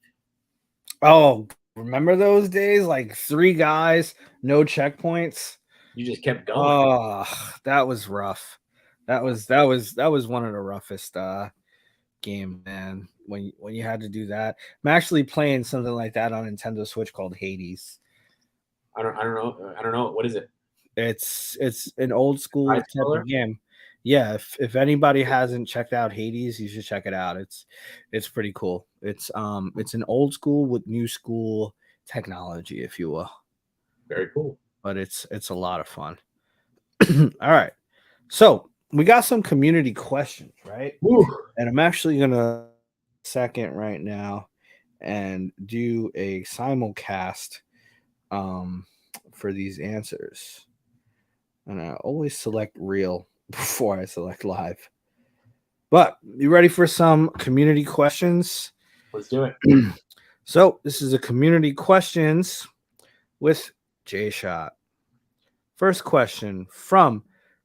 Oh, remember those days? Like 3 guys, no checkpoints. You just kept going. Oh, that was rough. That was one of the roughest game, man. When you had to do that. I'm actually playing something like that on Nintendo Switch called Hades. I don't know. I don't know. What is it? It's an old school Side type scroller? of game. Yeah, if anybody hasn't checked out Hades, you should check it out. It's pretty cool. It's an old school with new school technology, if you will. Very cool. But it's a lot of fun. All right. So we got some community questions, right? Woo. And I'm actually gonna second right now and do a simulcast um for these answers. And I always select real before I select live. But you ready for some community questions? Let's do it. So this is a community questions with J Shot. First question from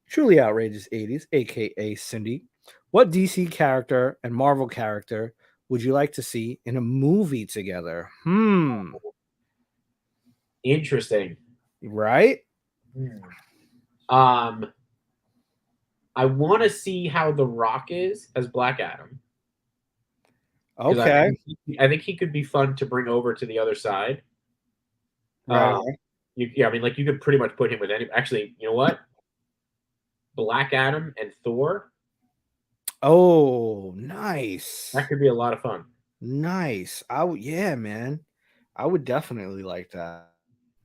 Truly Outrageous 80s, aka Cindy. What DC character and Marvel character would you like to see in a movie together? Interesting. Right? Um, I want to see how The Rock is as Black Adam because Okay. I think he could be fun to bring over to the other side. Right. Um, yeah, I mean, like you could pretty much put him with any. Actually, you know what? Black Adam and Thor. Oh, nice. That could be a lot of fun. Nice. Yeah, man. I would definitely like that.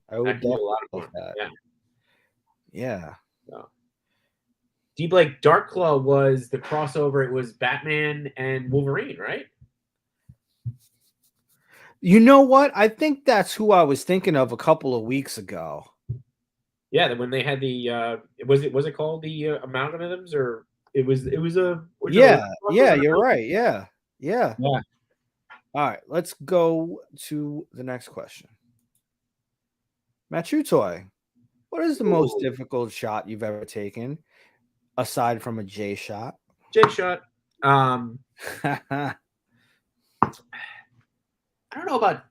I That would could be a definitely lot of like fun. that. Yeah. Yeah. So. Deep Lake Dark Claw was the crossover. It was Batman and Wolverine, right? You know what? I think that's who I was thinking of a couple of weeks ago. Yeah, when they had the was it called the amalgamisms or it was a Yeah, yeah, you're right. Yeah. Yeah. Yeah. All right, let's go to the next question. Machutoy, what is the most Ooh, difficult shot you've ever taken aside from a J shot? J shot. I don't know about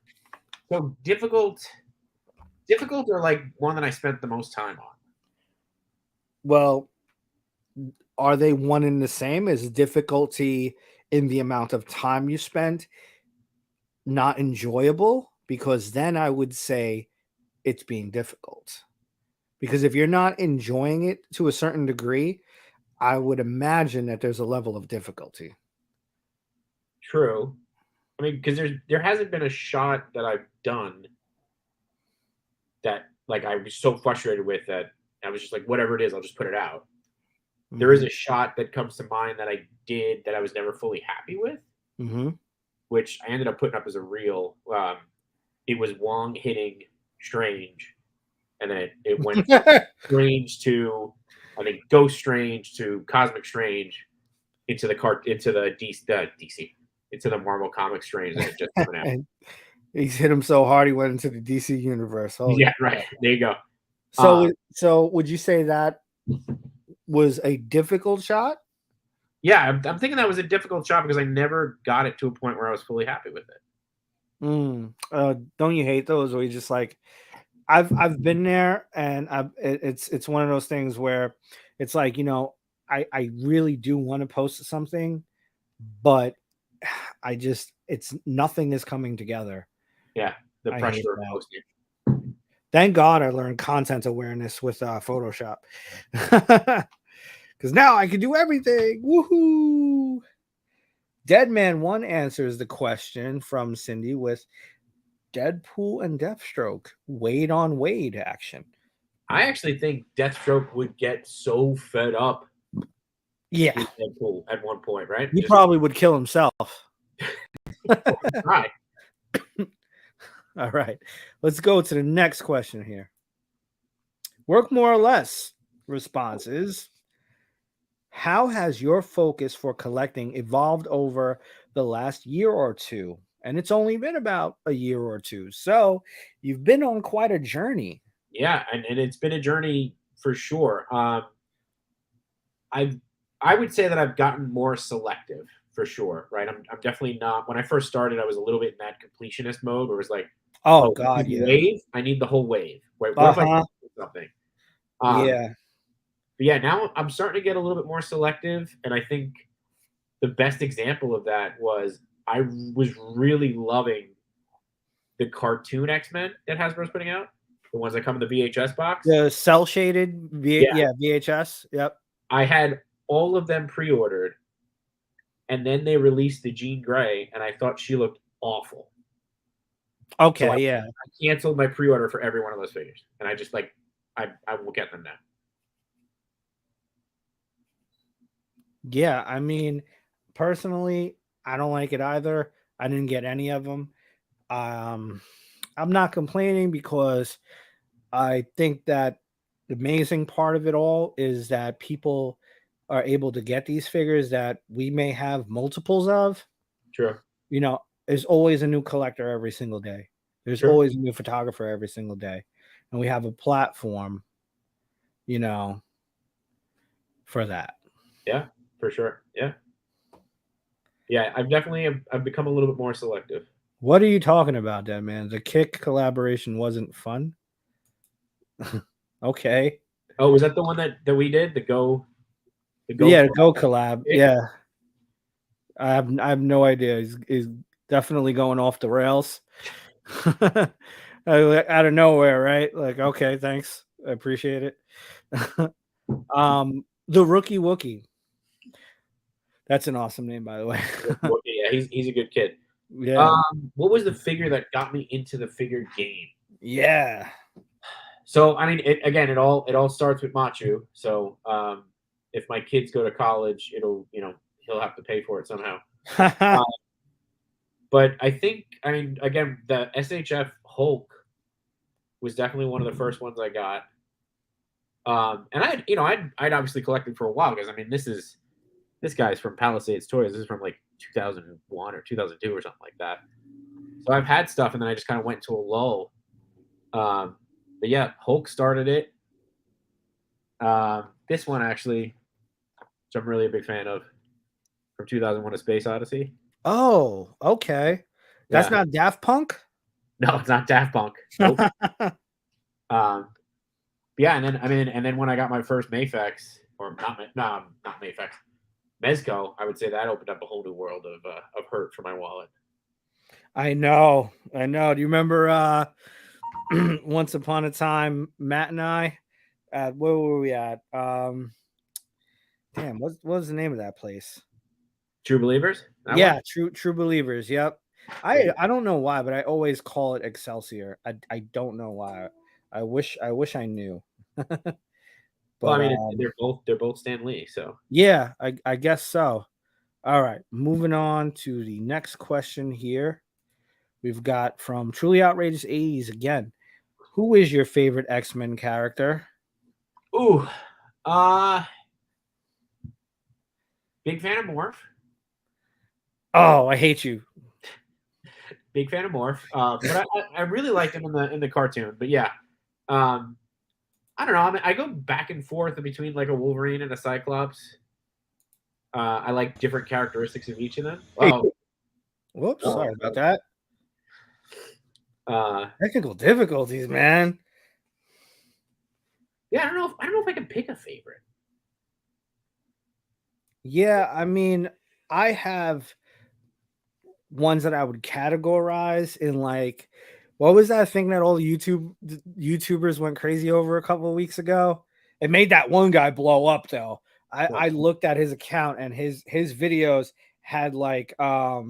so difficult or like one that I spent the most time on. Well, are they one and the same? Is difficulty in the amount of time you spent not enjoyable? Because then I would say it's being difficult. Because if you're not enjoying it to a certain degree, I would imagine that there's a level of difficulty. True. I mean, because there hasn't been a shot that I've done that like I was so frustrated with that I was just like, whatever it is, I'll just put it out. There is Mhm. a shot that comes to mind that I did that I was never fully happy with, Mhm. which I ended up putting up as a reel. It was Wong hitting Strange and then it went Strange to, I think, Ghost Strange to Cosmic Strange into the DC into the Marvel Comics Strange that had just come out. And he's hit him so hard he went into the DC universe. Holy Yeah, right. crap. There you go. So so would you say that was a difficult shot? Yeah, I'm thinking that was a difficult shot because I never got it to a point where I was fully happy with it. Don't you hate those where you just like I've been there and it's one of those things where it's like, I really do want to post something, but it's nothing is coming together. Yeah, the I hate pressure of that. posting. Thank God I learned content awareness with Photoshop. Because now I can do everything. Woohoo! Deadman One answers the question from Cindy with Deadpool and Deathstroke, Wade on Wade action. I actually think Deathstroke would get so fed up Yeah, with Deadpool at one point, right? he Just probably would kill himself. try. All right, let's go to the next question here. Work more or less response is, how has your focus for collecting evolved over the last year or two? And it's only been about a year or two. So you've been on quite a journey. Yeah, and it's been a journey for sure. I've I would say that I've gotten more selective for sure, right? I'm definitely not. When I first started, I was a little bit in that completionist mode where it's like, Oh oh, I God, need the yeah. wave, I need the whole wave. Right? What if I Uh-huh. do something? Yeah. But yeah, now I'm starting to get a little bit more selective, and I think the best example of that was I was really loving the cartoon X-Men that Hasbro's putting out, the ones that come in the VHS box. The cell shaded Yeah, VHS. Yep. I had all of them pre-ordered, and then they released the Jean Grey, and I thought she looked awful. So Okay, yeah. I canceled my pre-order for every one of those figures, and I just like I will get them now. Yeah, I mean, personally, I don't like it either. I didn't get any of them. Um, I'm not complaining because I think that the amazing part of it all is that people are able to get these figures that we may have multiples of. True, There's always a new collector every single day. There's true, always a new photographer every single day. And we have a platform, you know, for that. yeah, for sure, yeah, yeah. I've become a little bit more selective. What are you talking about, Dead Man? The Kick collaboration wasn't fun? Okay. Oh, was that the one that we did? The Go Yeah, the Go collab? collab. Yeah. I have no idea. He's definitely going off the rails. Out of nowhere, right? Like, okay, thanks. I appreciate it. The Rookie Wookie. That's an awesome name, by the way. Yeah, he's a good kid. Yeah. What was the figure that got me into the figure game? Yeah. So I mean, it all starts with Machu. So if my kids go to college, he'll have to pay for it somehow. Uh, but I mean, again, the SHF Hulk was definitely one of the first ones I got. And I'd obviously collected for a while because I mean, this guy's from Palisades Toys. This is from like 2001 or 2002 or something like that. So I've had stuff, and then I just kind of went into a lull. But yeah, Hulk started it. This one actually, which I'm really a big fan of, from 2001: A Space Odyssey. Oh, okay. That's Yeah, not Daft Punk? no, it's not Daft Punk. Nope. Yeah, and then when I got my first Mafex, or not Mafex, Mezco, I would say that opened up a whole new world of hurt for my wallet. I know. Do you remember once upon a time, Matt and I, where were we at? Damn, what was the name of that place? True Believers? That Yeah, one? True Believers. Yep. Yeah. I don't know why, but I always call it Excelsior. I don't know why. I wish I knew. Well, I But mean, they're both Stan Lee, so yeah, I guess so. All right, moving on to the next question here. We've got from Truly Outrageous 80s again. Who is your favorite X-Men character? Ooh, uh, big fan of Morph. Oh, I hate you. Big fan of Morph. But I really liked him in the cartoon. But yeah, um, I don't know. I mean, I go back and forth between like a Wolverine and a Cyclops. I like different characteristics of each of them. Hey, Well, whoops, oh, sorry about that. uh, Technical difficulties, man. yeah, I don't know if I can pick a favorite. Yeah, I mean, I have ones that I would categorize in like, what was that thing that all the YouTubers went crazy over a couple of weeks ago? It made that one guy blow up though. I What? looked at his account and his videos had like uh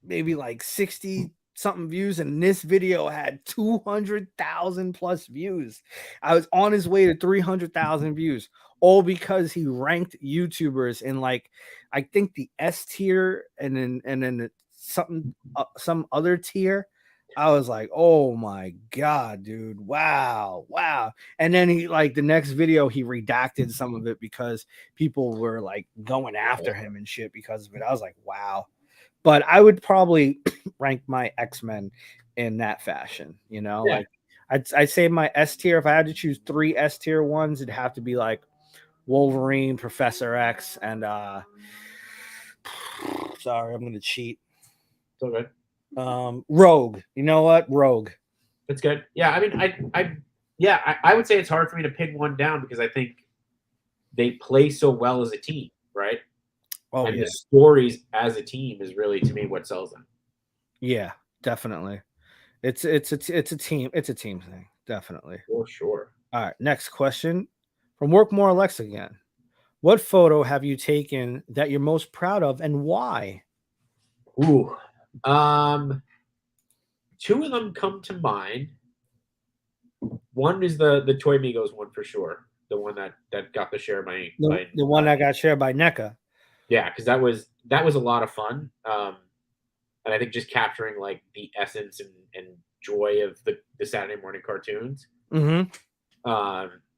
maybe like 60 something views, and this video had 200,000 plus views. I was on his way to 300,000 views, all because he ranked YouTubers in like, I think the S tier, and then something some other tier. I was like, oh my god, dude, wow. And then he, like, the next video he redacted some of it because people were like going after him and shit because of it. I was like, wow. But I would probably rank my X-Men in that fashion, you know, Yeah, like I'd say my S tier, if I had to choose 3 S tier ones, it'd have to be like Wolverine, Professor X, and sorry, I'm gonna cheat. so good. Rogue. You know what? Rogue. That's good. Yeah, I mean, yeah, I would say it's hard for me to pin one down because I think they play so well as a team, right? Oh And the yeah. stories as a team is really to me what sells them. Yeah, definitely. It's a team thing, definitely. For sure. All right, next question from Work More or Less again. What photo have you taken that you're most proud of and why? Ooh. Um, Two of them come to mind. One is the Toy Migos one for sure. The one that got the share The one that got shared by NECA. yeah, because that was a lot of fun. And I think just capturing like the essence and joy of the Saturday morning cartoons. Mhm.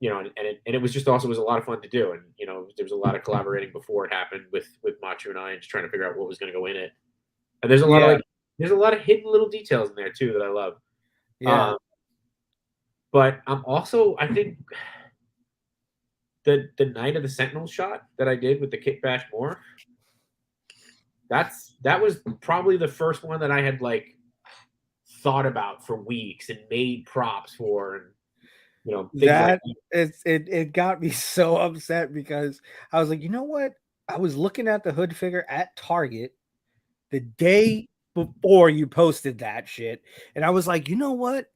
You know, and it was just also was a lot of fun to do, and you know there was a lot of collaborating before it happened with Machu and I, and just trying to figure out what was going to go in it. And there's a lot of Yeah, like there's a lot of hidden little details in there too that I love. yeah. Um, but I'm also I think the Night of the Sentinel shot that I did with the Kit Bash More, that was probably the first one that I had like thought about for weeks and made props for, and you know things like That it got me so upset because I was like, "You know what? I was looking at the hood figure at Target the day before you posted that shit, and I was like, "You know what?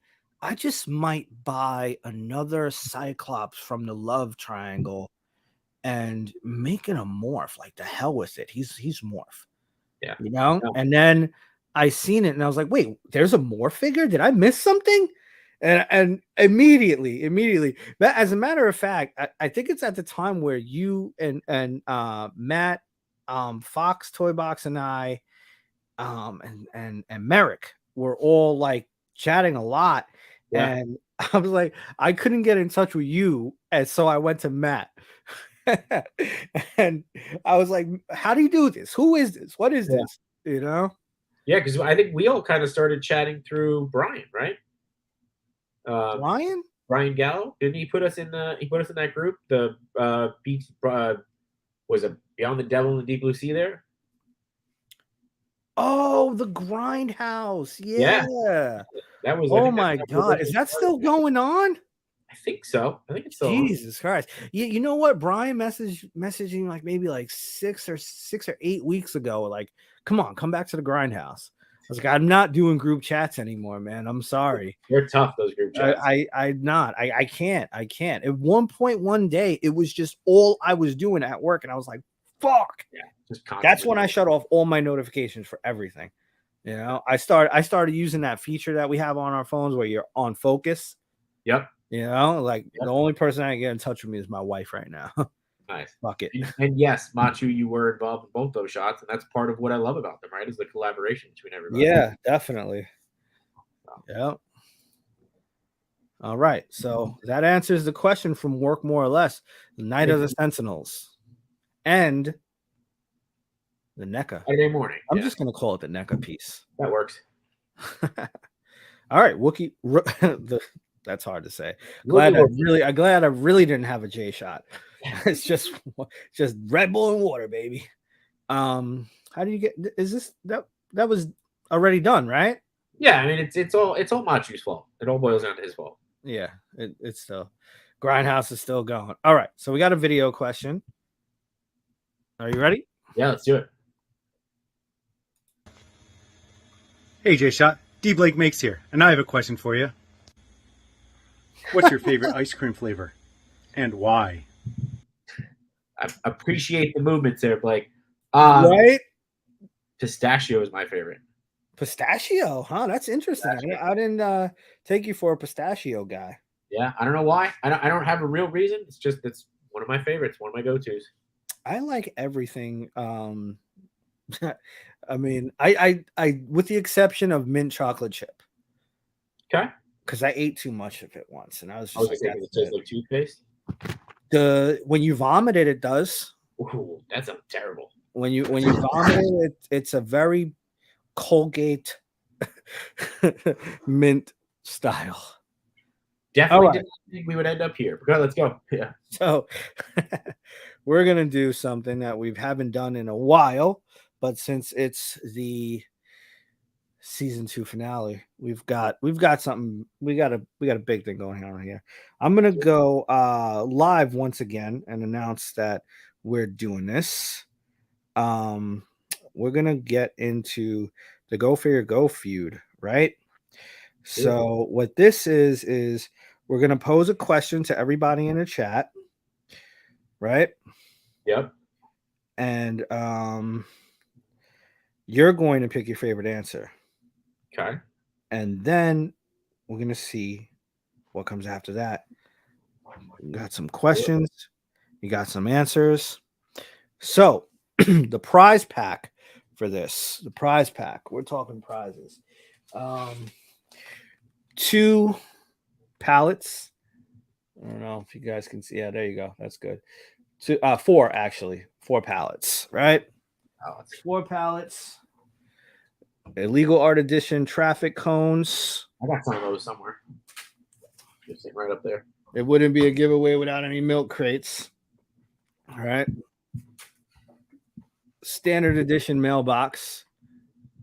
I just might buy another Cyclops from the Love Triangle and make it a morph. Like, the hell with it. He's morph." yeah. You know? No, And then I seen it and I was like, wait, there's a more figure? Did I miss something? And immediately. But as a matter of fact, I think it's at the time where you and Matt, Fox Toy Box, and I, and Merrick were all like chatting a lot. yeah, And I was like, I couldn't get in touch with you. And so I went to Matt. And I was like, how do you do this? Who is this? What is yeah, this? You know? yeah. Because I think we all kind of started chatting through Brian, right? Um, Brian? Brian Gallo, didn't he put us in the he put us in that group? The beach was it Beyond the Devil in the Deep Blue Sea there? Oh, the Grindhouse. Yeah, Yeah. that was I Oh think my that's how we God. Is originally that started. still going on? I think so. I think it's still on. Jesus Christ. You know what? Brian messaging like maybe like 6 or 8 weeks ago, like, come on, come back to the Grindhouse. I was like, I'm not doing group chats anymore, man. I'm sorry. They're tough, those group chats. I'm not. I can't. I can't. At one point, one day, it was just all I was doing at work, and I was like, "Fuck." Yeah, just That's constantly. when I shut off all my notifications for everything. You know, I started using that feature that we have on our phones where you're on focus. Yep. You know, like Yep. the only person I can get in touch with me is my wife right now. Nice. Fuck it. And yes, Machu, you were involved in both those shots, and that's part of what I love about them, right? Is the collaboration between everybody. Yeah, definitely. Yeah. All right. So that answers the question from Work More or Less, the Night of the Sentinels, and the NECA. Saturday morning. I'm Yeah, just gonna call it the NECA piece. that works. All right, Wookie. That's hard to say. Wookie I'm glad I really didn't have a J shot. It's just Red Bull and water, baby. How do you get? Is this that was already done, right? Yeah, I mean it's all Machu's fault. It all boils down to his fault. Yeah, it's still Grindhouse is still going. All right, so we got a video question. Are you ready? Yeah, let's do it. Hey, J-Shot. D. Blake Makes here, and I have a question for you. What's your favorite ice cream flavor, and why? I appreciate the movements there, Blake. Right? Pistachio is my favorite. Pistachio, huh? That's interesting. I didn't take you for a pistachio guy. Yeah, I don't know why. I don't have a real reason. It's just it's one of my favorites, one of my go-tos. I like everything. I mean, I with the exception of mint chocolate chip. Okay. Because I ate too much of it once, and I was just like, it tastes like toothpaste. When you vomit it, it does. Ooh, that sounds terrible. When you vomit it, it's a very Colgate mint style. Definitely didn't think we would end up here. Okay, let's go. Yeah. So we're gonna do something that we haven't done in a while, but since it's the season 2 finale, we've got something. We got a big thing going on here. I'm gonna go live once again and announce that we're doing this. We're gonna get into the Go Figure Go feud, right? So what this is we're gonna pose a question to everybody in the chat, right? Yep. And you're going to pick your favorite answer. Okay. And then we're gonna see what comes after that. You got some questions, you got some answers. So the prize pack for this, we're talking prizes. 2 pallets. I don't know if you guys can see. Yeah, there you go. That's good. 4 actually. 4 pallets, right? 4 pallets. Illegal Art Edition traffic cones. I got some of those somewhere. Just sitting right up there. It wouldn't be a giveaway without any milk crates. All right. Standard edition mailbox.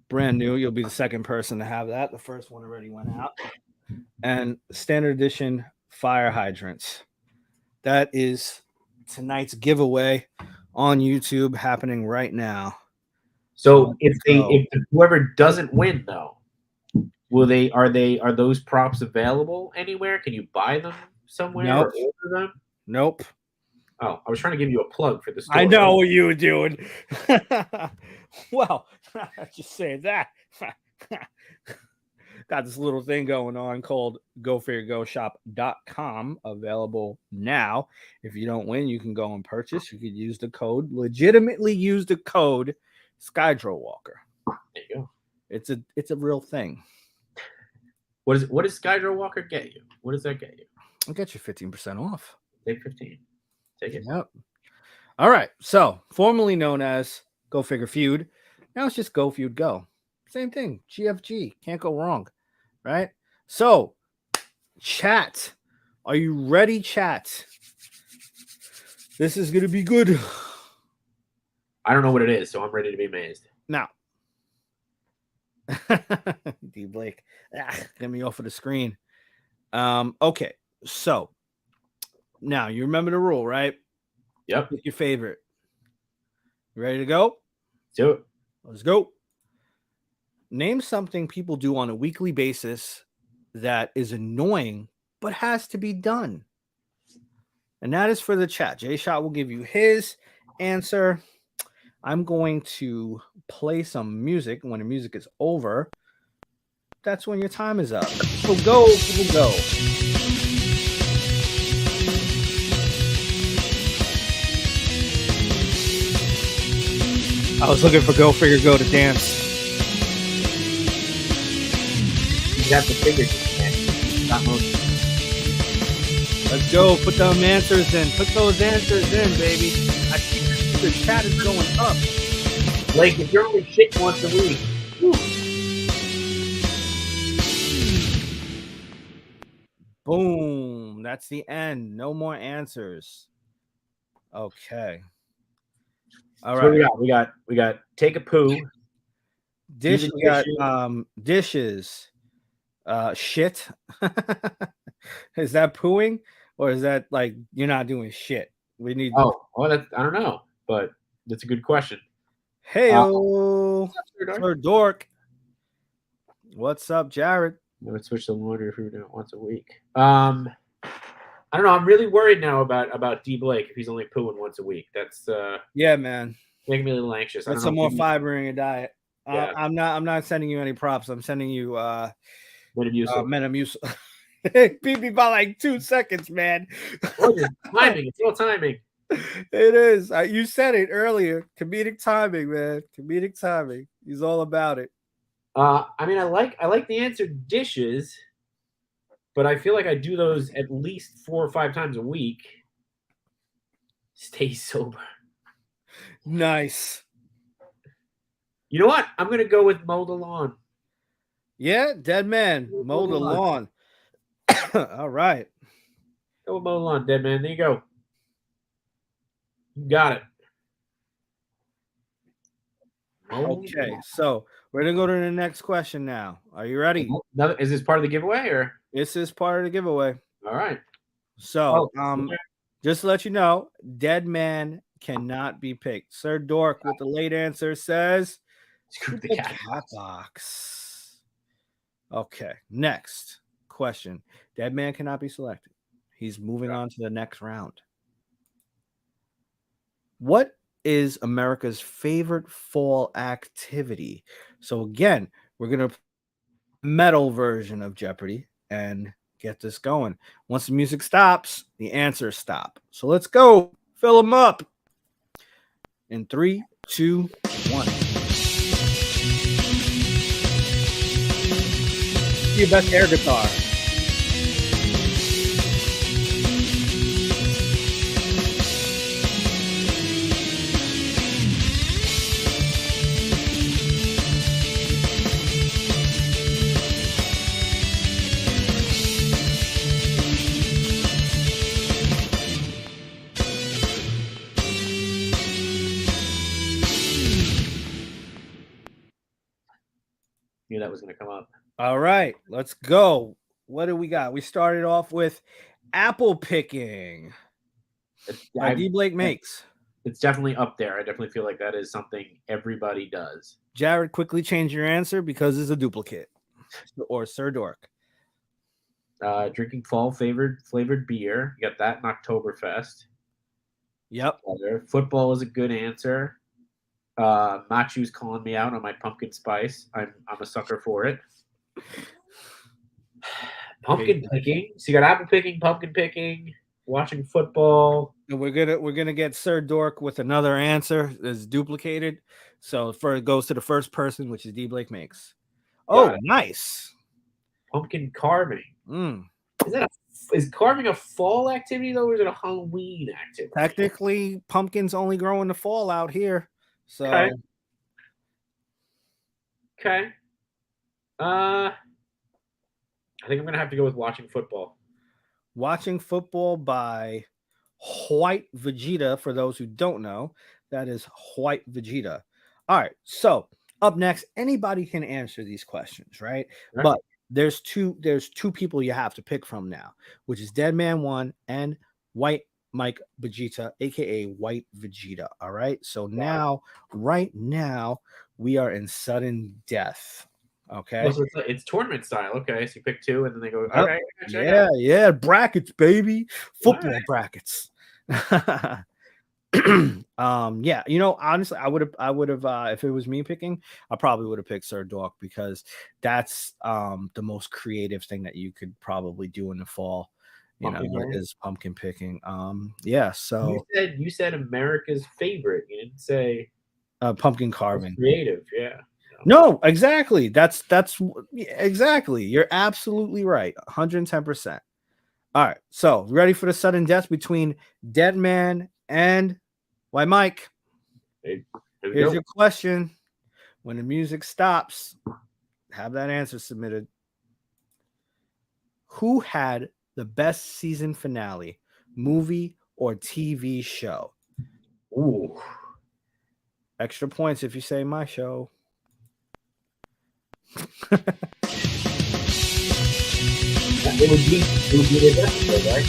Brand new. You'll be the second person to have that. The first one already went out. And standard edition fire hydrants. That is tonight's giveaway on YouTube, happening right now. So if whoever doesn't win though, are those props available anywhere? Can you buy them somewhere Nope. or order them? Nope. Oh, I was trying to give you a plug for the store. I know what you were doing. Well, just say that. Got this little thing going on called GoFigureGoShop.com, available now. If you don't win, you can go and purchase. You could use the code, legitimately use the code Skydro Walker. There you go. It's a real thing. What does Skydro Walker get you? What does that get you? I'll get you 15% off. Take 15. Take it. Yep. All right. So, formerly known as Go Figure Feud, now it's just Go Feud Go. Same thing. GFG. Can't go wrong. Right? So, chat. Are you ready, chat? This is going to be good. I don't know what it is, so I'm ready to be amazed. Now, D. Blake, get me off of the screen. Okay. So, now you remember the rule, right? Yep. Pick your favorite. You ready to go? Do it. Let's go. Name something people do on a weekly basis that is annoying but has to be done. And that is for the chat. J-Shot will give you his answer. I'm going to play some music. When the music is over, that's when your time is up. So go, people, go. I was looking for Go Figure Go to dance. You have to figure it, man. Stop motion. Let's go. Put them answers in. Put those answers in, baby. I see the chat is going up. Blake, if you're only shit once a week, whew. Boom. That's the end. No more answers. Okay. All So what right. we got take a poo. We got dishes. dishes. Shit. Is that pooing or is that like you're not doing shit? We need. Oh, well, I don't know, but that's a good question. Heyo, Sir Sir Dork. What's up, Jared? I would switch the laundry if we were doing it once a week. I don't know. I'm really worried now about D Blake if he's only pooing once a week. That's Yeah, man. making me a little anxious. That's some more fiber in your diet. Yeah. I'm not sending you any props. I'm sending you Metamucil. Beat me by like 2 seconds, man. Timing. It's all timing. It is. You said it earlier. Comedic timing, man. Comedic timing. He's all about it. I mean, I like the answer dishes, but I feel like I do those at least 4 or 5 times a week. Stay sober. Nice. You know what? I'm gonna go with mow the lawn. Yeah, dead man. Mow the lawn. All right. Go with mow the lawn, dead man. There you go. You got it. Okay, so we're gonna go to the next question now. Are you ready? Is this part of the giveaway or? This is part of the giveaway. All right. So, just to let you know, dead man cannot be picked. Sir Dork with the late answer says Screw the cat box. Okay, next question. Dead man cannot be selected. He's moving on to the next round. What is America's favorite fall activity? So again, we're gonna metal version of Jeopardy and get this going. Once the music stops, the answers stop. So let's go. Fill them up. In 3, 2, 1. Your best air guitar. Knew that was going to come up. All right, let's go. What do we got? We started off with apple picking by D Blake Makes. It's definitely up there. I definitely feel like that is something everybody does. Jared, quickly change your answer because it's a duplicate. Or Sir Dork. Drinking fall flavored beer. You got that in Oktoberfest. Yep. Football is a good answer. Machu's calling me out on my pumpkin spice. I'm a sucker for it. Pumpkin picking. So you got apple picking, pumpkin picking, watching football. And we're gonna get Sir Dork with another answer that's duplicated. So it goes to the first person, which is D Blake Makes. Oh, nice. Pumpkin carving. Is carving a fall activity though, or is it a Halloween activity? Technically, pumpkins only grow in the fall out here. So okay. I think I'm gonna have to go with watching football. Watching football by White Vegeta. For those who don't know, that is White Vegeta. All right. So up next, anybody can answer these questions, right? But there's two people you have to pick from now, which is Dead Man 1 and White Mike Vegeta, aka White Vegeta. All right. So right now, we are in sudden death. Okay. So it's tournament style. Okay. So you pick 2 and then they go, all right. Yeah. Brackets, baby. Football brackets. Yeah, honestly, I would have if it was me picking, I probably would have picked Sir Dork because that's the most creative thing that you could probably do in the fall. Is pumpkin picking. Yeah. So you said America's favorite. You didn't say pumpkin carving. Creative, yeah. No, exactly. That's exactly. You're absolutely right. 110%. All right. So, ready for the sudden death between Dead Man and why, Mike? Here we Here's go. your question. When the music stops, have that answer submitted. Who had the best season finale, movie or TV show? Ooh. Extra points if you say my show. It would be this episode, right?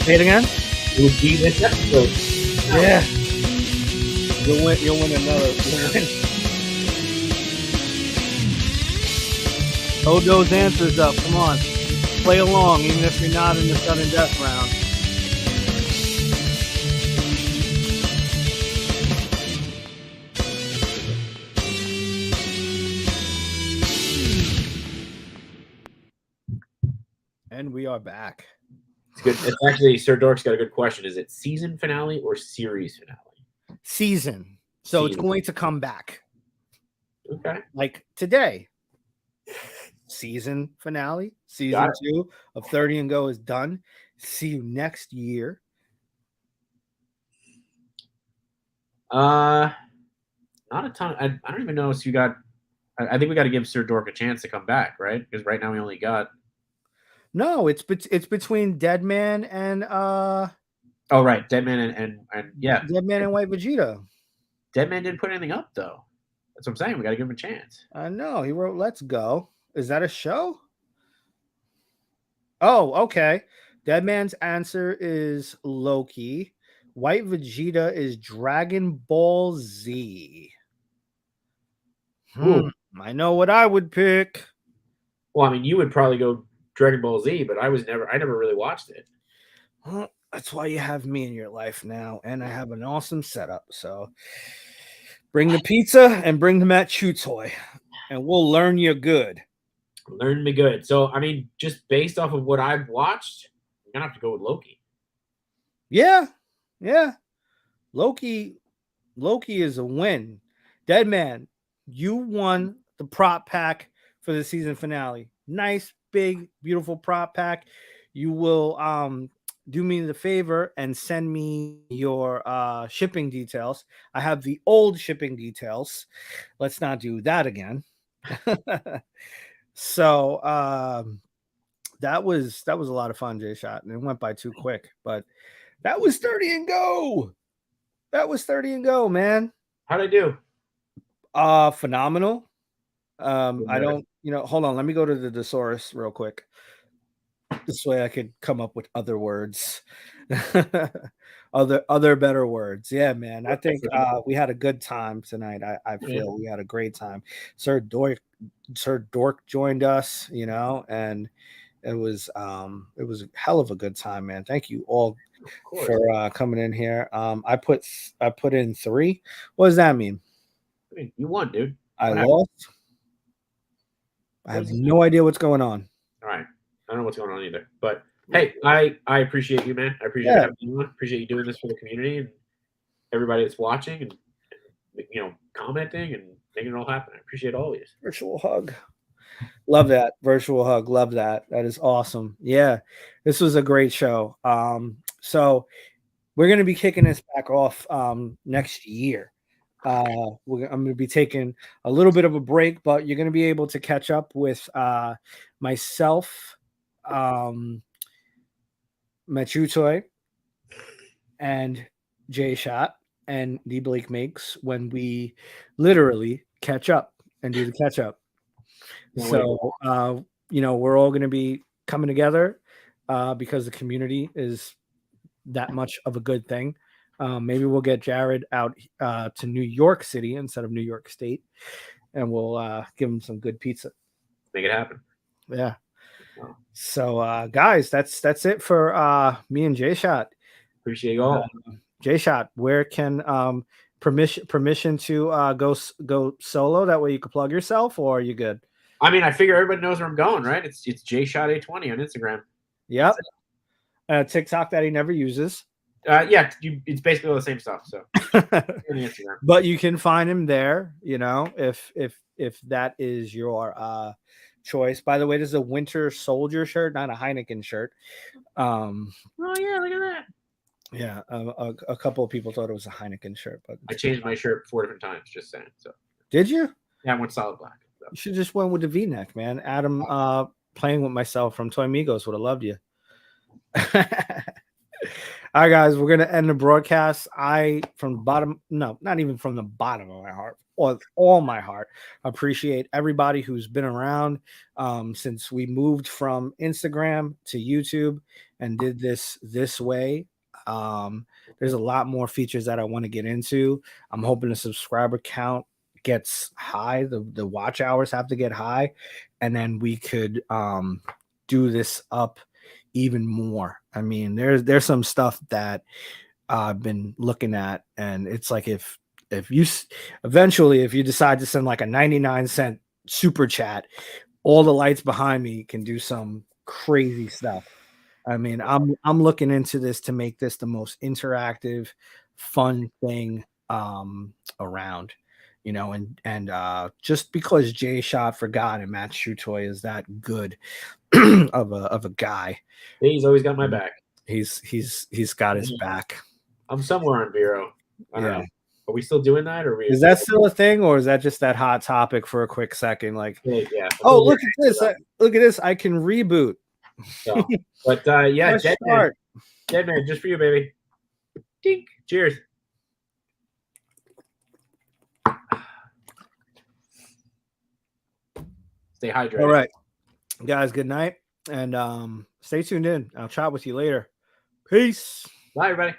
Say it again. It would be this episode. Yeah. You'll win another. You'll win. Hold those answers up. Come on. Play along, even if you're not in the sudden death round. And we are back. It's good. It's actually Sir Dork's got a good question. Is it season finale or series finale? Season. So it's Season. going to come back. Okay. Like today. Season finale. Season 2 of 30&Go is done. See you next year. Not a ton. I don't even know if you got. I think we got to give Sir Dork a chance to come back, right? Because right now we only got. No, it's between Dead Man and Oh right, Dead Man and yeah, Dead Man and White Vegeta. Dead Man didn't put anything up though. That's what I'm saying. We got to give him a chance. I know he wrote "Let's Go." Is that a show? Oh, okay. Dead Man's answer is Loki. White Vegeta is Dragon Ball Z. I know what I would pick. Well, I mean, you would probably go Dragon Ball Z, but I never really watched it. Well, that's why you have me in your life now, and I have an awesome setup. So bring the pizza and bring the Matt Chew toy, and we'll learn you good. Learn me good. So, I mean, just based off of what I've watched, I'm gonna have to go with Loki. Yeah. Loki is a win. Dead Man, you won the prop pack for the season finale. Nice, big, beautiful prop pack. You will do me the favor and send me your shipping details. I have the old shipping details. Let's not do that again. So that was a lot of fun, Jay Shot, and it went by too quick, but that was 30&Go. That was 30&Go, man. How'd I do? Phenomenal. I don't, hold on, let me go to the thesaurus real quick. This way I could come up with other words. other better words. Yeah, man. I think we had a good time tonight. I feel we had a great time. Sir Dork joined us, and it was a hell of a good time, man. Thank you all for coming in here. I put in 3. What does that mean? I mean, you won, dude. I lost. I have no idea what's going on. All right. I don't know what's going on either. But hey, I appreciate you, man. I appreciate having you on. Appreciate you doing this for the community and everybody that's watching and commenting and making it all happen. I appreciate all of you. Virtual hug. Love that. Virtual hug. Love that. That is awesome. Yeah. This was a great show. So we're gonna be kicking this back off next year. I'm going to be taking a little bit of a break, but you're going to be able to catch up with myself, Machutoy, and Jay Shot, and D Blake Makes when we literally catch up and do the catch up. So, we're all going to be coming together because the community is that much of a good thing. Maybe we'll get Jared out to New York City instead of New York State, and we'll give him some good pizza. Make it happen. Yeah. So, guys, that's it for me and Jay Shot. Appreciate you all. Jay Shot, where can permission to go solo? That way you can plug yourself, or are you good? I mean, I figure everybody knows where I'm going, right? It's JShot820 on Instagram. Yep. TikTok that he never uses. Yeah, it's basically all the same stuff. So Instagram. But you can find him there, if that is your choice. By the way, this is a Winter Soldier shirt, not a Heineken shirt. Oh yeah, look at that. Yeah, a couple of people thought it was a Heineken shirt, but I changed my shirt 4 different times. Just saying. So did you? yeah, I went solid black. So. You should just went with the V-neck, man. Adam, playing with myself from Toy Migos would have loved you. All right, guys, we're gonna end the broadcast. From the bottom, no, not even from the bottom of my heart, or all my heart, appreciate everybody who's been around since we moved from Instagram to YouTube and did this way. There's a lot more features that I want to get into. I'm hoping the subscriber count gets high, the watch hours have to get high, and then we could do this up even more. I mean, there's some stuff that I've been looking at, and it's like if you eventually, if you decide to send like a 99-cent super chat, all the lights behind me can do some crazy stuff. I mean, I'm looking into this to make this the most interactive, fun thing around, and just because Jay Shot forgot and Matt Shoe Toy is that good of a guy. He's always got my back. He's got his back. I'm somewhere on Vero. I don't know. Are we still doing that, or is that still a thing, or is that just that hot topic for a quick second? Like, yeah. Oh, look at this! Look at this! I can reboot. So, but yeah, Deadman, just for you, baby. Dink. Cheers. Stay hydrated. All right, guys. Good night, and stay tuned in. I'll chat with you later. Peace. Bye, everybody.